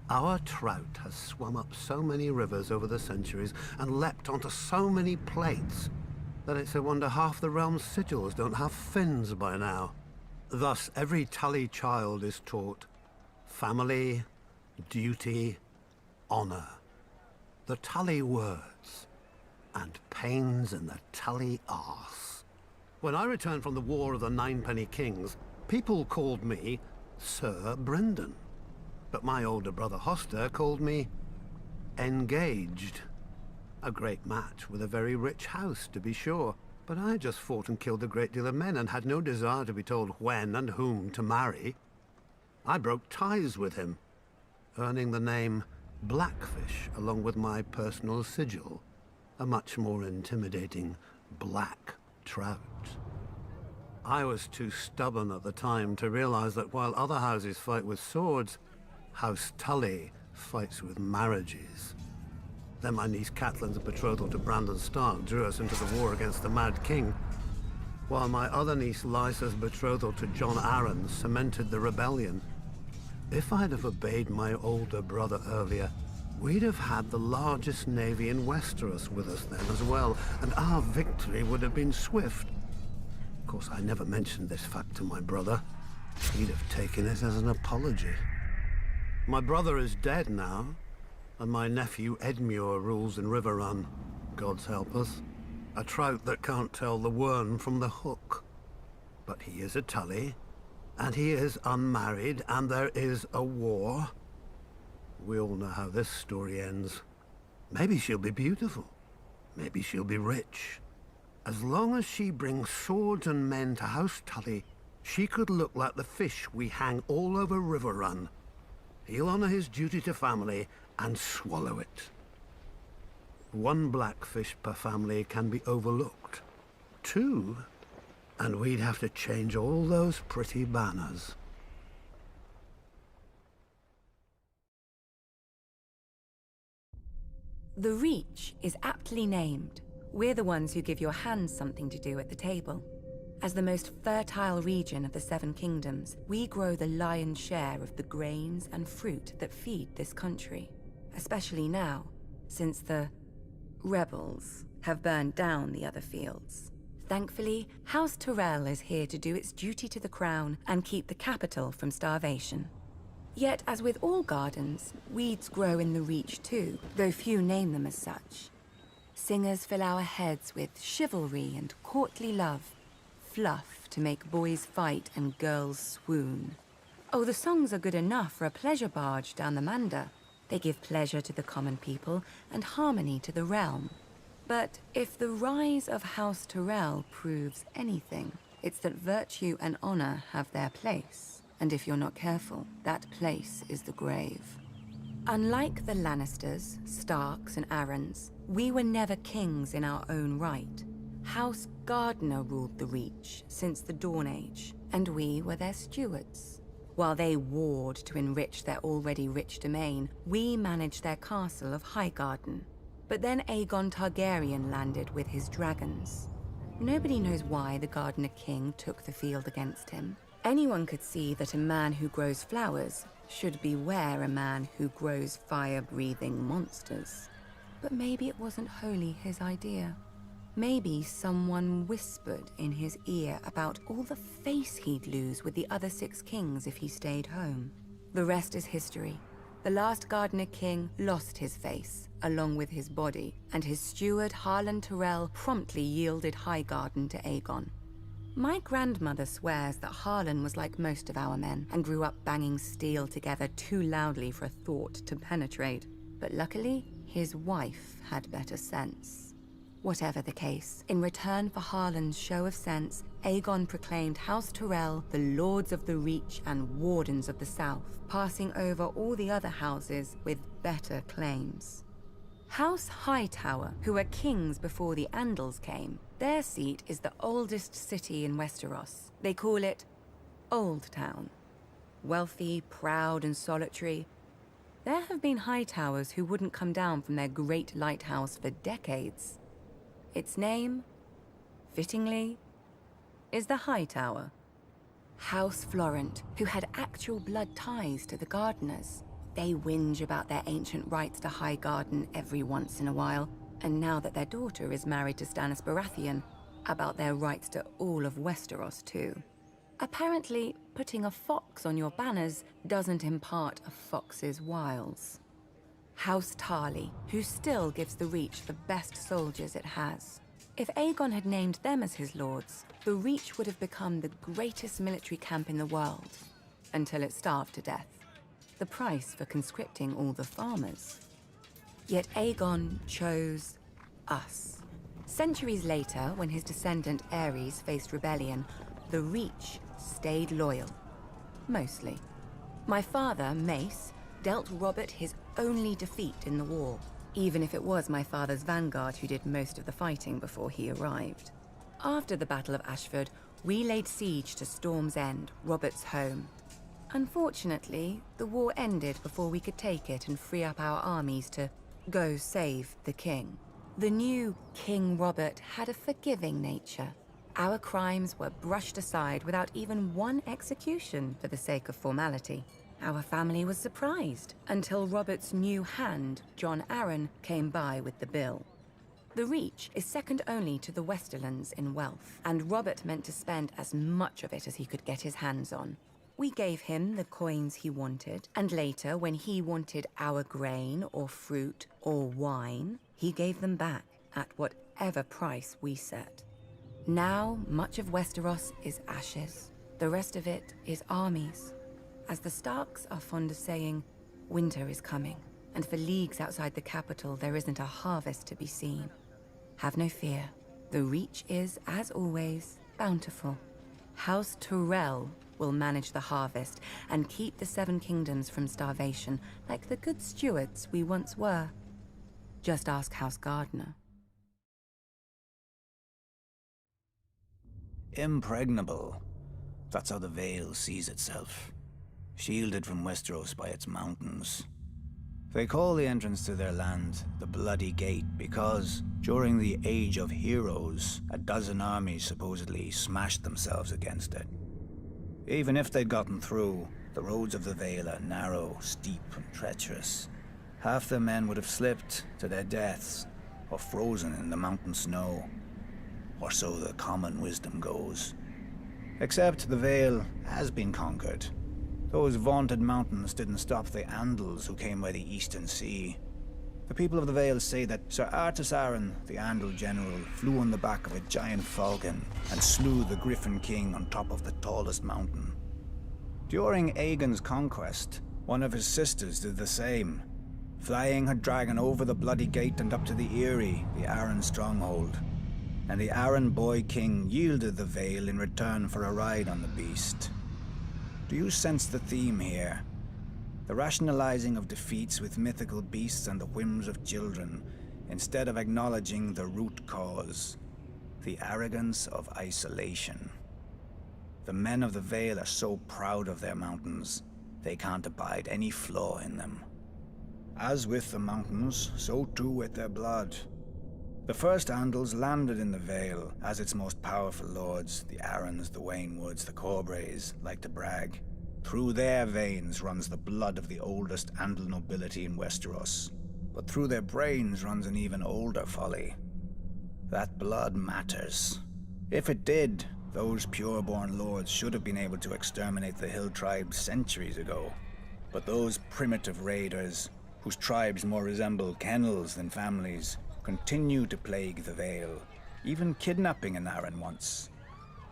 Our trout has swum up so many rivers over the centuries and leapt onto so many plates that it's a wonder half the realm's sigils don't have fins by now. Thus, every Tully child is taught family, duty, honor. The Tully words, and pains in the Tully arse. When I returned from the War of the Ninepenny Kings, people called me Sir Brendan. But my older brother Hoster called me Engaged. A great match with a very rich house, to be sure. But I just fought and killed a great deal of men and had no desire to be told when and whom to marry. I broke ties with him, earning the name Blackfish along with my personal sigil, a much more intimidating black trout. I was too stubborn at the time to realize that while other houses fight with swords, House Tully fights with marriages. Then my niece Catelyn's betrothal to Brandon Stark drew us into the war against the Mad King, while my other niece Lysa's betrothal to Jon Arryn cemented the rebellion. If I'd have obeyed my older brother earlier, we'd have had the largest navy in Westeros with us then as well, and our victory would have been swift. Of course, I never mentioned this fact to my brother. He'd have taken it as an apology. My brother is dead now, and my nephew Edmure rules in Riverrun, God's help us. A trout that can't tell the worm from the hook. But he is a Tully, and he is unmarried, and there is a war. We all know how this story ends. Maybe she'll be beautiful. Maybe she'll be rich. As long as she brings swords and men to House Tully, she could look like the fish we hang all over Riverrun. He'll honor his duty to family and swallow it. One blackfish per family can be overlooked. Two, and we'd have to change all those pretty banners. The Reach is aptly named. We're the ones who give your hands something to do at the table. As the most fertile region of the Seven Kingdoms, we grow the lion's share of the grains and fruit that feed this country. Especially now, since the rebels have burned down the other fields. Thankfully, House Tyrell is here to do its duty to the crown and keep the capital from starvation. Yet, as with all gardens, weeds grow in the Reach too, though few name them as such. Singers fill our heads with chivalry and courtly love, fluff to make boys fight and girls swoon. Oh, the songs are good enough for a pleasure barge down the Manda. They give pleasure to the common people and harmony to the realm. But if the rise of House Tyrell proves anything, it's that virtue and honor have their place, And if you're not careful, that place is the grave. Unlike the Lannisters, Starks, and Arryns, we were never kings in our own right. House Gardner ruled the Reach since the Dawn Age, and we were their stewards. While they warred to enrich their already rich domain, we managed their castle of Highgarden. But then Aegon Targaryen landed with his dragons. Nobody knows why the Gardener King took the field against him. Anyone could see that a man who grows flowers should beware a man who grows fire-breathing monsters. But maybe it wasn't wholly his idea. Maybe someone whispered in his ear about all the face he'd lose with the other 6 kings if he stayed home. The rest is history. The last Gardener King lost his face, along with his body, and his steward Harlan Tyrell promptly yielded Highgarden to Aegon. My grandmother swears that Harlan was like most of our men, and grew up banging steel together too loudly for a thought to penetrate. But luckily, his wife had better sense. Whatever the case, in return for Harlan's show of sense, Aegon proclaimed House Tyrell the Lords of the Reach and Wardens of the South, passing over all the other houses with better claims. House Hightower, who were kings before the Andals came, their seat is the oldest city in Westeros. They call it Old Town. Wealthy, proud, and solitary, there have been Hightowers who wouldn't come down from their great lighthouse for decades. Its name, fittingly, is the Hightower. House Florent, who had actual blood ties to the Gardeners. They whinge about their ancient rights to Highgarden every once in a while, and now that their daughter is married to Stannis Baratheon, about their rights to all of Westeros too. Apparently, putting a fox on your banners doesn't impart a fox's wiles. House Tarly, who still gives the Reach the best soldiers it has. If Aegon had named them as his lords, the Reach would have become the greatest military camp in the world, until it starved to death. The price for conscripting all the farmers. Yet Aegon chose us. Centuries later, when his descendant Aerys faced rebellion, the Reach stayed loyal. Mostly. My father, Mace, dealt Robert his only defeat in the war, even if it was my father's vanguard who did most of the fighting before he arrived. After the Battle of Ashford, we laid siege to Storm's End, Robert's home. Unfortunately, the war ended before we could take it and free up our armies to go save the king. The new King Robert had a forgiving nature. Our crimes were brushed aside without even one execution for the sake of formality. Our family was surprised until Robert's new hand, Jon Arryn, came by with the bill. The Reach is second only to the Westerlands in wealth, and Robert meant to spend as much of it as he could get his hands on. We gave him the coins he wanted, and later, when he wanted our grain or fruit or wine, he gave them back at whatever price we set. Now, much of Westeros is ashes. The rest of it is armies. As the Starks are fond of saying, winter is coming, and for leagues outside the capital there isn't a harvest to be seen. Have no fear. The Reach is, as always, bountiful. House Tyrell will manage the harvest and keep the Seven Kingdoms from starvation like the good stewards we once were. Just ask House Gardner. Impregnable. That's how the Vale sees itself. Shielded from Westeros by its mountains. They call the entrance to their land the Bloody Gate because, during the Age of Heroes, a dozen armies supposedly smashed themselves against it. Even if they'd gotten through, the roads of the Vale are narrow, steep, and treacherous. Half the men would have slipped to their deaths, or frozen in the mountain snow. Or so the common wisdom goes. Except the Vale has been conquered. Those vaunted mountains didn't stop the Andals who came by the Eastern Sea. The people of the Vale say that Sir Artus Arryn, the Andal general, flew on the back of a giant falcon and slew the Griffin King on top of the tallest mountain. During Aegon's conquest, one of his sisters did the same, flying her dragon over the Bloody Gate and up to the Eyrie, the Arryn stronghold. And the Arryn boy king yielded the Vale in return for a ride on the beast. Do you sense the theme here? The rationalizing of defeats with mythical beasts and the whims of children, instead of acknowledging the root cause, the arrogance of isolation. The men of the Vale are so proud of their mountains, they can't abide any flaw in them. As with the mountains, so too with their blood. The first Andals landed in the Vale, as its most powerful lords, the Arryns, the Waynwoods, the Corbrays, like to brag. Through their veins runs the blood of the oldest Andal nobility in Westeros, but through their brains runs an even older folly. That blood matters. If it did, those pure-born lords should have been able to exterminate the hill tribes centuries ago. But those primitive raiders, whose tribes more resemble kennels than families, continue to plague the Vale, even kidnapping an Arryn once.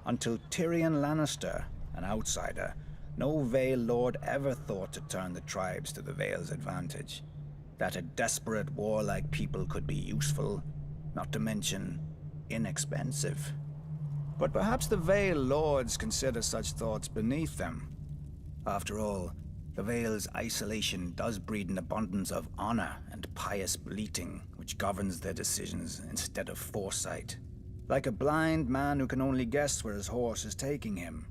Until Tyrion Lannister, an outsider, no Vale lord ever thought to turn the tribes to the Vale's advantage. That a desperate, warlike people could be useful, not to mention inexpensive. But perhaps the Vale lords consider such thoughts beneath them. After all, the Vale's isolation does breed an abundance of honor and pious bleating, which governs their decisions instead of foresight. Like a blind man who can only guess where his horse is taking him.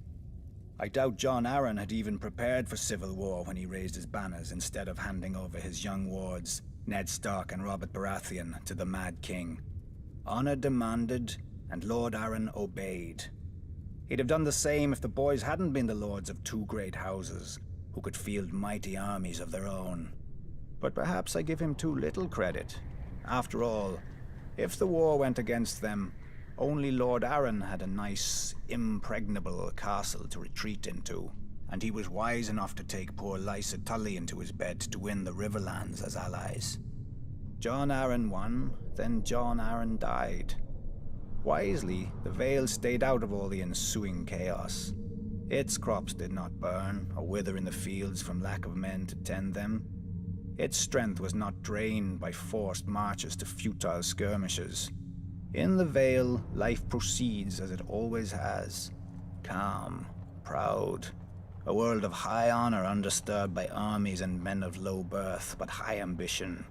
I doubt Jon Arryn had even prepared for civil war when he raised his banners instead of handing over his young wards, Ned Stark and Robert Baratheon, to the Mad King. Honor demanded, and Lord Arryn obeyed. He'd have done the same if the boys hadn't been the lords of two great houses, who could field mighty armies of their own. But perhaps I give him too little credit. After all, if the war went against them, only Lord Arryn had a nice, impregnable castle to retreat into, and he was wise enough to take poor Lysa Tully into his bed to win the Riverlands as allies. Jon Arryn won, then Jon Arryn died. Wisely, the Vale stayed out of all the ensuing chaos. Its crops did not burn or wither in the fields from lack of men to tend them. Its strength was not drained by forced marches to futile skirmishes. In the Vale, life proceeds as it always has. Calm, proud. A world of high honor undisturbed by armies and men of low birth, but high ambition.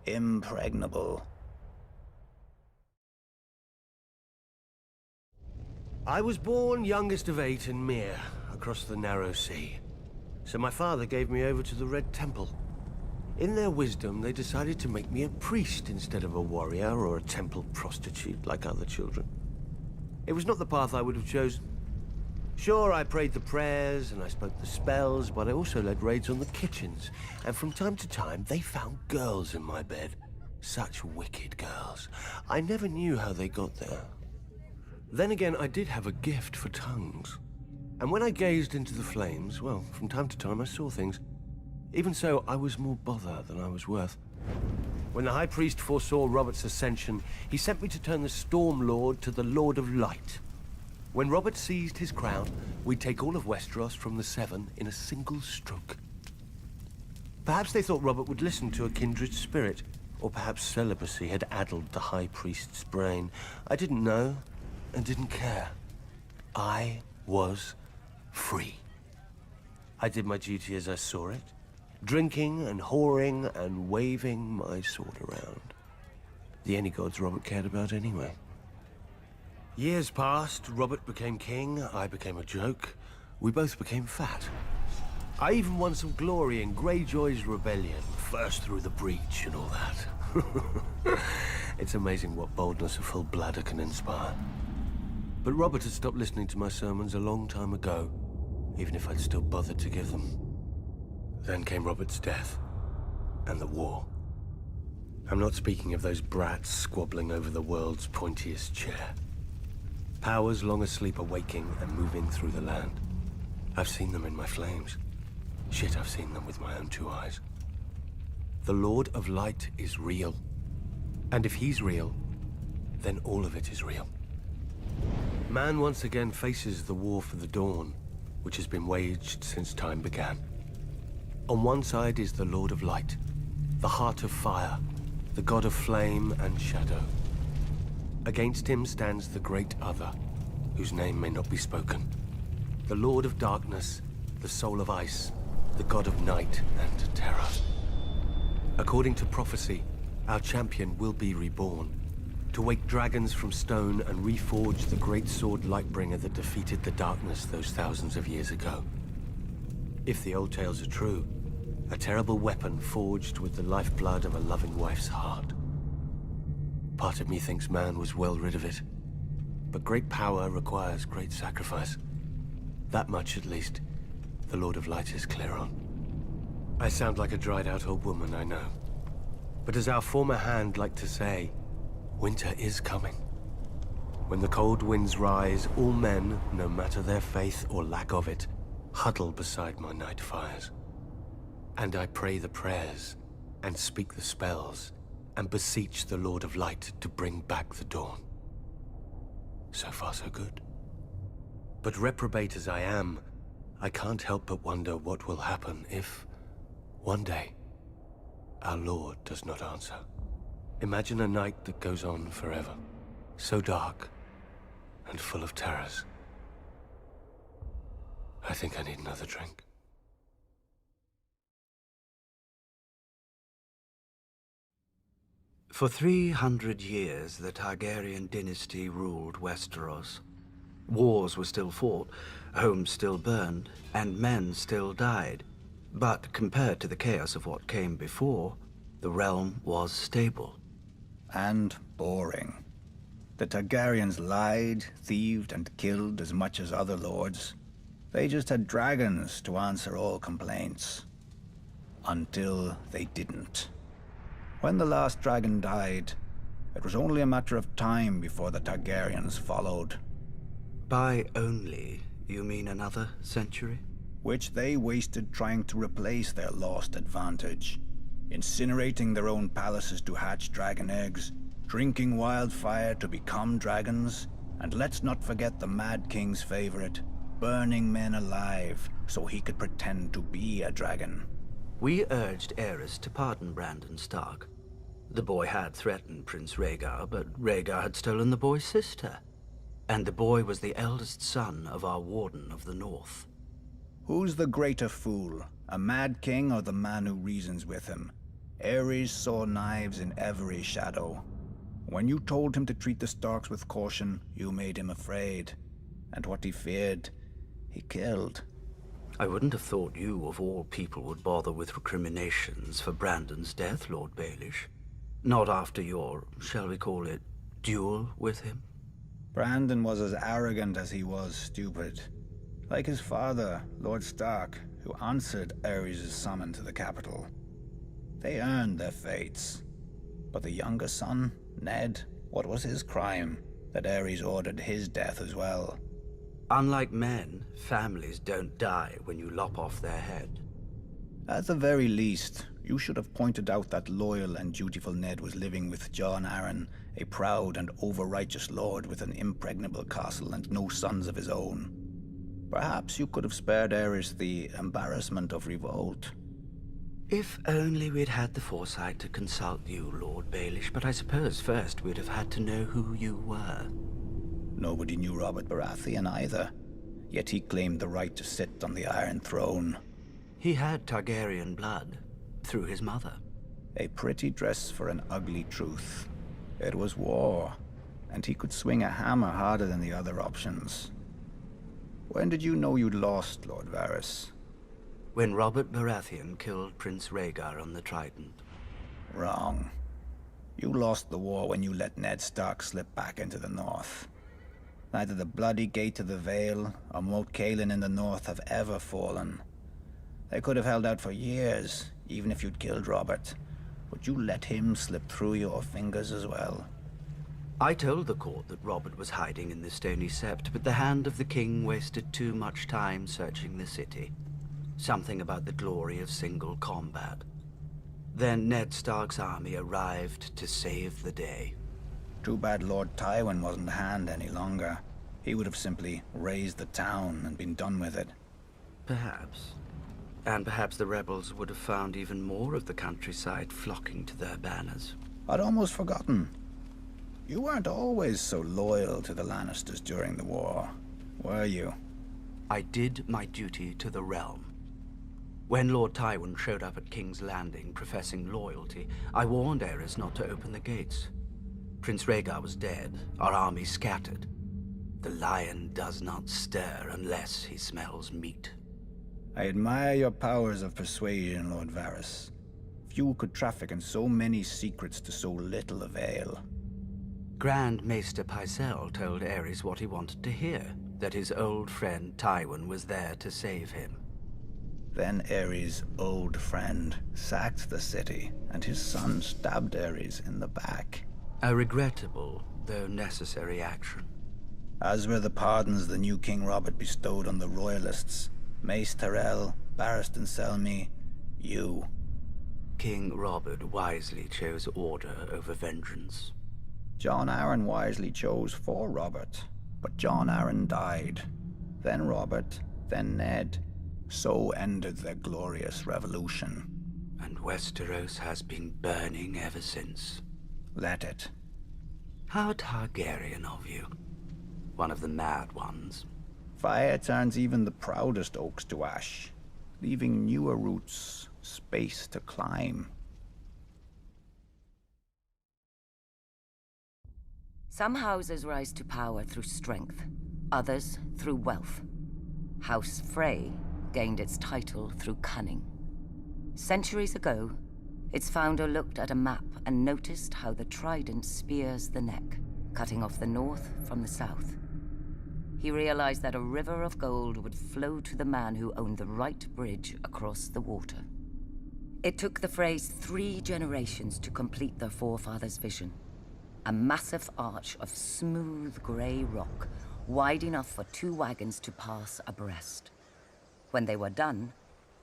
Impregnable. I was born youngest of 8 in Myr, across the narrow sea. So my father gave me over to the Red Temple. In their wisdom, they decided to make me a priest instead of a warrior or a temple prostitute like other children. It was not the path I would have chosen. Sure, I prayed the prayers and I spoke the spells, but I also led raids on the kitchens. And from time to time, they found girls in my bed. Such wicked girls. I never knew how they got there. Then again, I did have a gift for tongues. And when I gazed into the flames, well, from time to time I saw things. Even so, I was more bother than I was worth. When the High Priest foresaw Robert's ascension, he sent me to turn the Storm Lord to the Lord of Light. When Robert seized his crown, we'd take all of Westeros from the Seven in a single stroke. Perhaps they thought Robert would listen to a kindred spirit, or perhaps celibacy had addled the High Priest's brain. I didn't know, and didn't care. I was free. I did my duty as I saw it, drinking and whoring and waving my sword around. The only gods Robert cared about anyway. Years passed, Robert became king, I became a joke. We both became fat. I even won some glory in Greyjoy's rebellion, first through the breach and all that. It's amazing what boldness a full bladder can inspire. But Robert had stopped listening to my sermons a long time ago, even if I'd still bothered to give them. Then came Robert's death, and the war. I'm not speaking of those brats squabbling over the world's pointiest chair. Powers long asleep are waking and moving through the land. I've seen them in my flames. Shit, I've seen them with my own 2 eyes. The Lord of Light is real. And if he's real, then all of it is real. Man once again faces the war for the dawn, which has been waged since time began. On one side is the Lord of Light, the Heart of Fire, the God of Flame and Shadow. Against him stands the Great Other, whose name may not be spoken. The Lord of Darkness, the Soul of Ice, the God of Night and Terror. According to prophecy, our champion will be reborn, to wake dragons from stone and reforge the great sword Lightbringer that defeated the darkness those thousands of years ago. If the old tales are true, a terrible weapon forged with the lifeblood of a loving wife's heart. Part of me thinks man was well rid of it, but great power requires great sacrifice. That much, at least, the Lord of Light is clear on. I sound like a dried-out old woman, I know. But as our former hand liked to say, winter is coming. When the cold winds rise, all men, no matter their faith or lack of it, huddle beside my night fires. And I pray the prayers, and speak the spells, and beseech the Lord of Light to bring back the dawn. So far, so good. But reprobate as I am, I can't help but wonder what will happen if, one day, our Lord does not answer. Imagine a night that goes on forever, so dark and full of terrors. I think I need another drink. For 300 years, the Targaryen dynasty ruled Westeros. Wars were still fought, homes still burned, and men still died. But compared to the chaos of what came before, the realm was stable. And boring. The Targaryens lied, thieved, and killed as much as other lords. They just had dragons to answer all complaints. Until they didn't. When the last dragon died, it was only a matter of time before the Targaryens followed. By only, you mean another century? Which they wasted trying to replace their lost advantage. Incinerating their own palaces to hatch dragon eggs, drinking wildfire to become dragons, and let's not forget the Mad King's favorite, burning men alive so he could pretend to be a dragon. We urged Aerys to pardon Brandon Stark. The boy had threatened Prince Rhaegar, but Rhaegar had stolen the boy's sister. And the boy was the eldest son of our Warden of the North. Who's the greater fool, a Mad King or the man who reasons with him? Aerys saw knives in every shadow. When you told him to treat the Starks with caution, you made him afraid. And what he feared, he killed. I wouldn't have thought you, of all people, would bother with recriminations for Brandon's death, Lord Baelish. Not after your, shall we call it, duel with him? Brandon was as arrogant as he was stupid. Like his father, Lord Stark, who answered Aerys' summon to the capital. They earned their fates. But the younger son, Ned, what was his crime? That Aerys ordered his death as well. Unlike men, families don't die when you lop off their head. At the very least, you should have pointed out that loyal and dutiful Ned was living with Jon Arryn, a proud and over-righteous lord with an impregnable castle and no sons of his own. Perhaps you could have spared Aerys the embarrassment of revolt. If only we'd had the foresight to consult you, Lord Baelish, but I suppose first we'd have had to know who you were. Nobody knew Robert Baratheon either, yet he claimed the right to sit on the Iron Throne. He had Targaryen blood, through his mother. A pretty dress for an ugly truth. It was war, and he could swing a hammer harder than the other options. When did you know you'd lost, Lord Varys? When Robert Baratheon killed Prince Rhaegar on the Trident. Wrong. You lost the war when you let Ned Stark slip back into the north. Neither the bloody gate of the Vale or Moat Cailin in the north have ever fallen. They could have held out for years, even if you'd killed Robert. But you let him slip through your fingers as well. I told the court that Robert was hiding in the Stony Sept, but the hand of the king wasted too much time searching the city. Something about the glory of single combat. Then Ned Stark's army arrived to save the day. Too bad Lord Tywin wasn't hand any longer. He would have simply razed the town and been done with it. Perhaps. And perhaps the rebels would have found even more of the countryside flocking to their banners. I'd almost forgotten. You weren't always so loyal to the Lannisters during the war, were you? I did my duty to the realm. When Lord Tywin showed up at King's Landing professing loyalty, I warned Aerys not to open the gates. Prince Rhaegar was dead, our army scattered. The lion does not stir unless he smells meat. I admire your powers of persuasion, Lord Varys. Few could traffic in so many secrets to so little avail. Grand Maester Pycelle told Aerys what he wanted to hear, that his old friend Tywin was there to save him. Then Aerys' old friend sacked the city, and his son stabbed Aerys in the back. A regrettable, though necessary action. As were the pardons the new King Robert bestowed on the Royalists. Mace Tyrell, Barristan Selmy, you. King Robert wisely chose order over vengeance. Jon Arryn wisely chose for Robert, but Jon Arryn died. Then Robert, then Ned. So ended their glorious revolution. And Westeros has been burning ever since. Let it. How Targaryen of you. One of the mad ones. Fire turns even the proudest oaks to ash, leaving newer roots space to climb. Some houses rise to power through strength, others through wealth. House Frey gained its title through cunning. Centuries ago, its founder looked at a map and noticed how the trident spears the neck, cutting off the north from the south. He realized that a river of gold would flow to the man who owned the right bridge across the water. It took the Freys 3 generations to complete their forefathers' vision. A massive arch of smooth grey rock, wide enough for 2 wagons to pass abreast. When they were done,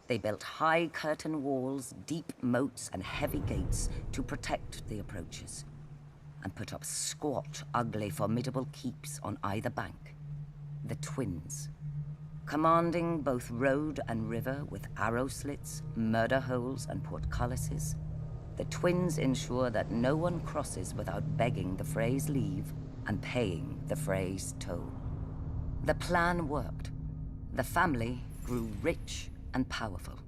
they built high curtain walls, deep moats, and heavy gates to protect the approaches, and put up squat, ugly, formidable keeps on either bank. The Twins, commanding both road and river with arrow slits, murder holes, and portcullises. The Twins ensure that no one crosses without begging the Freys' leave and paying the Freys' toll. The plan worked. The family grew rich and powerful,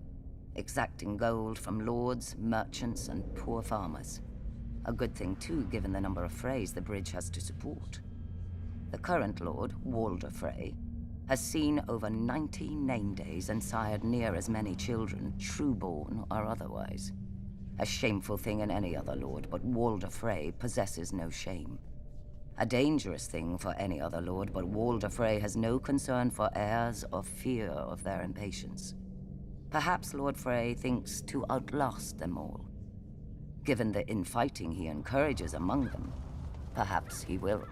exacting gold from lords, merchants, and poor farmers. A good thing too, given the number of Freys the bridge has to support. The current lord, Walder Frey, has seen over 90 name days and sired near as many children, true-born or otherwise. A shameful thing in any other lord, but Walder Frey possesses no shame. A dangerous thing for any other lord, but Walder Frey has no concern for heirs or fear of their impatience. Perhaps Lord Frey thinks to outlast them all. Given the infighting he encourages among them, perhaps he will.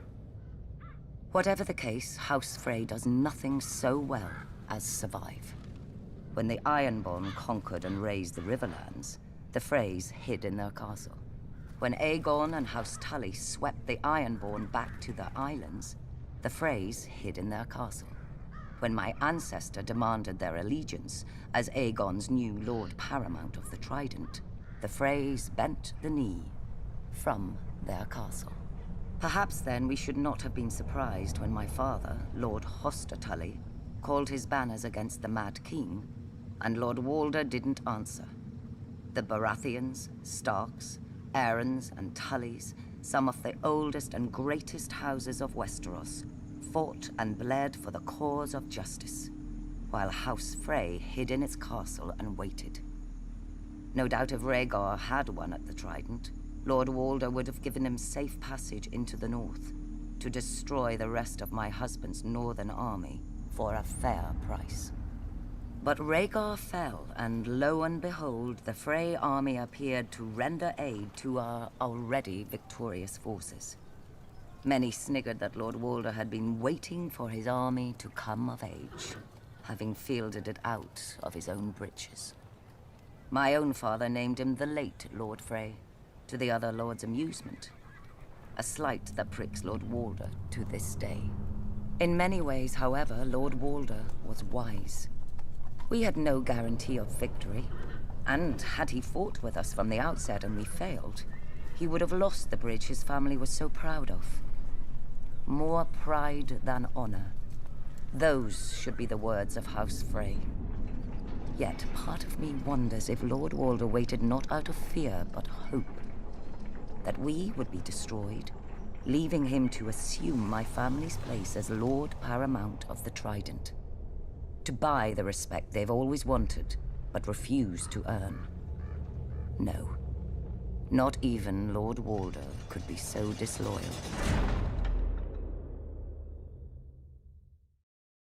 Whatever the case, House Frey does nothing so well as survive. When the Ironborn conquered and razed the Riverlands, the Freys hid in their castle. When Aegon and House Tully swept the Ironborn back to their islands, the Freys hid in their castle. When my ancestor demanded their allegiance as Aegon's new Lord Paramount of the Trident, the Freys bent the knee from their castle. Perhaps then we should not have been surprised when my father, Lord Hoster Tully, called his banners against the Mad King, and Lord Walder didn't answer. The Baratheons, Starks, Aarons, and Tullys, some of the oldest and greatest houses of Westeros, fought and bled for the cause of justice, while House Frey hid in its castle and waited. No doubt if Rhaegar had won at the Trident, Lord Walder would have given him safe passage into the north, to destroy the rest of my husband's northern army for a fair price. But Rhaegar fell, and lo and behold, the Frey army appeared to render aid to our already victorious forces. Many sniggered that Lord Walder had been waiting for his army to come of age, having fielded it out of his own breeches. My own father named him the late Lord Frey, to the other lords' amusement. A slight that pricks Lord Walder to this day. In many ways, however, Lord Walder was wise. We had no guarantee of victory, and had he fought with us from the outset and we failed, he would have lost the bridge his family was so proud of. More pride than honor. Those should be the words of House Frey. Yet part of me wonders if Lord Walder waited not out of fear, but hope. That we would be destroyed, leaving him to assume my family's place as Lord Paramount of the Trident. To buy the respect they've always wanted, but refused to earn. No. Not even Lord Walder could be so disloyal.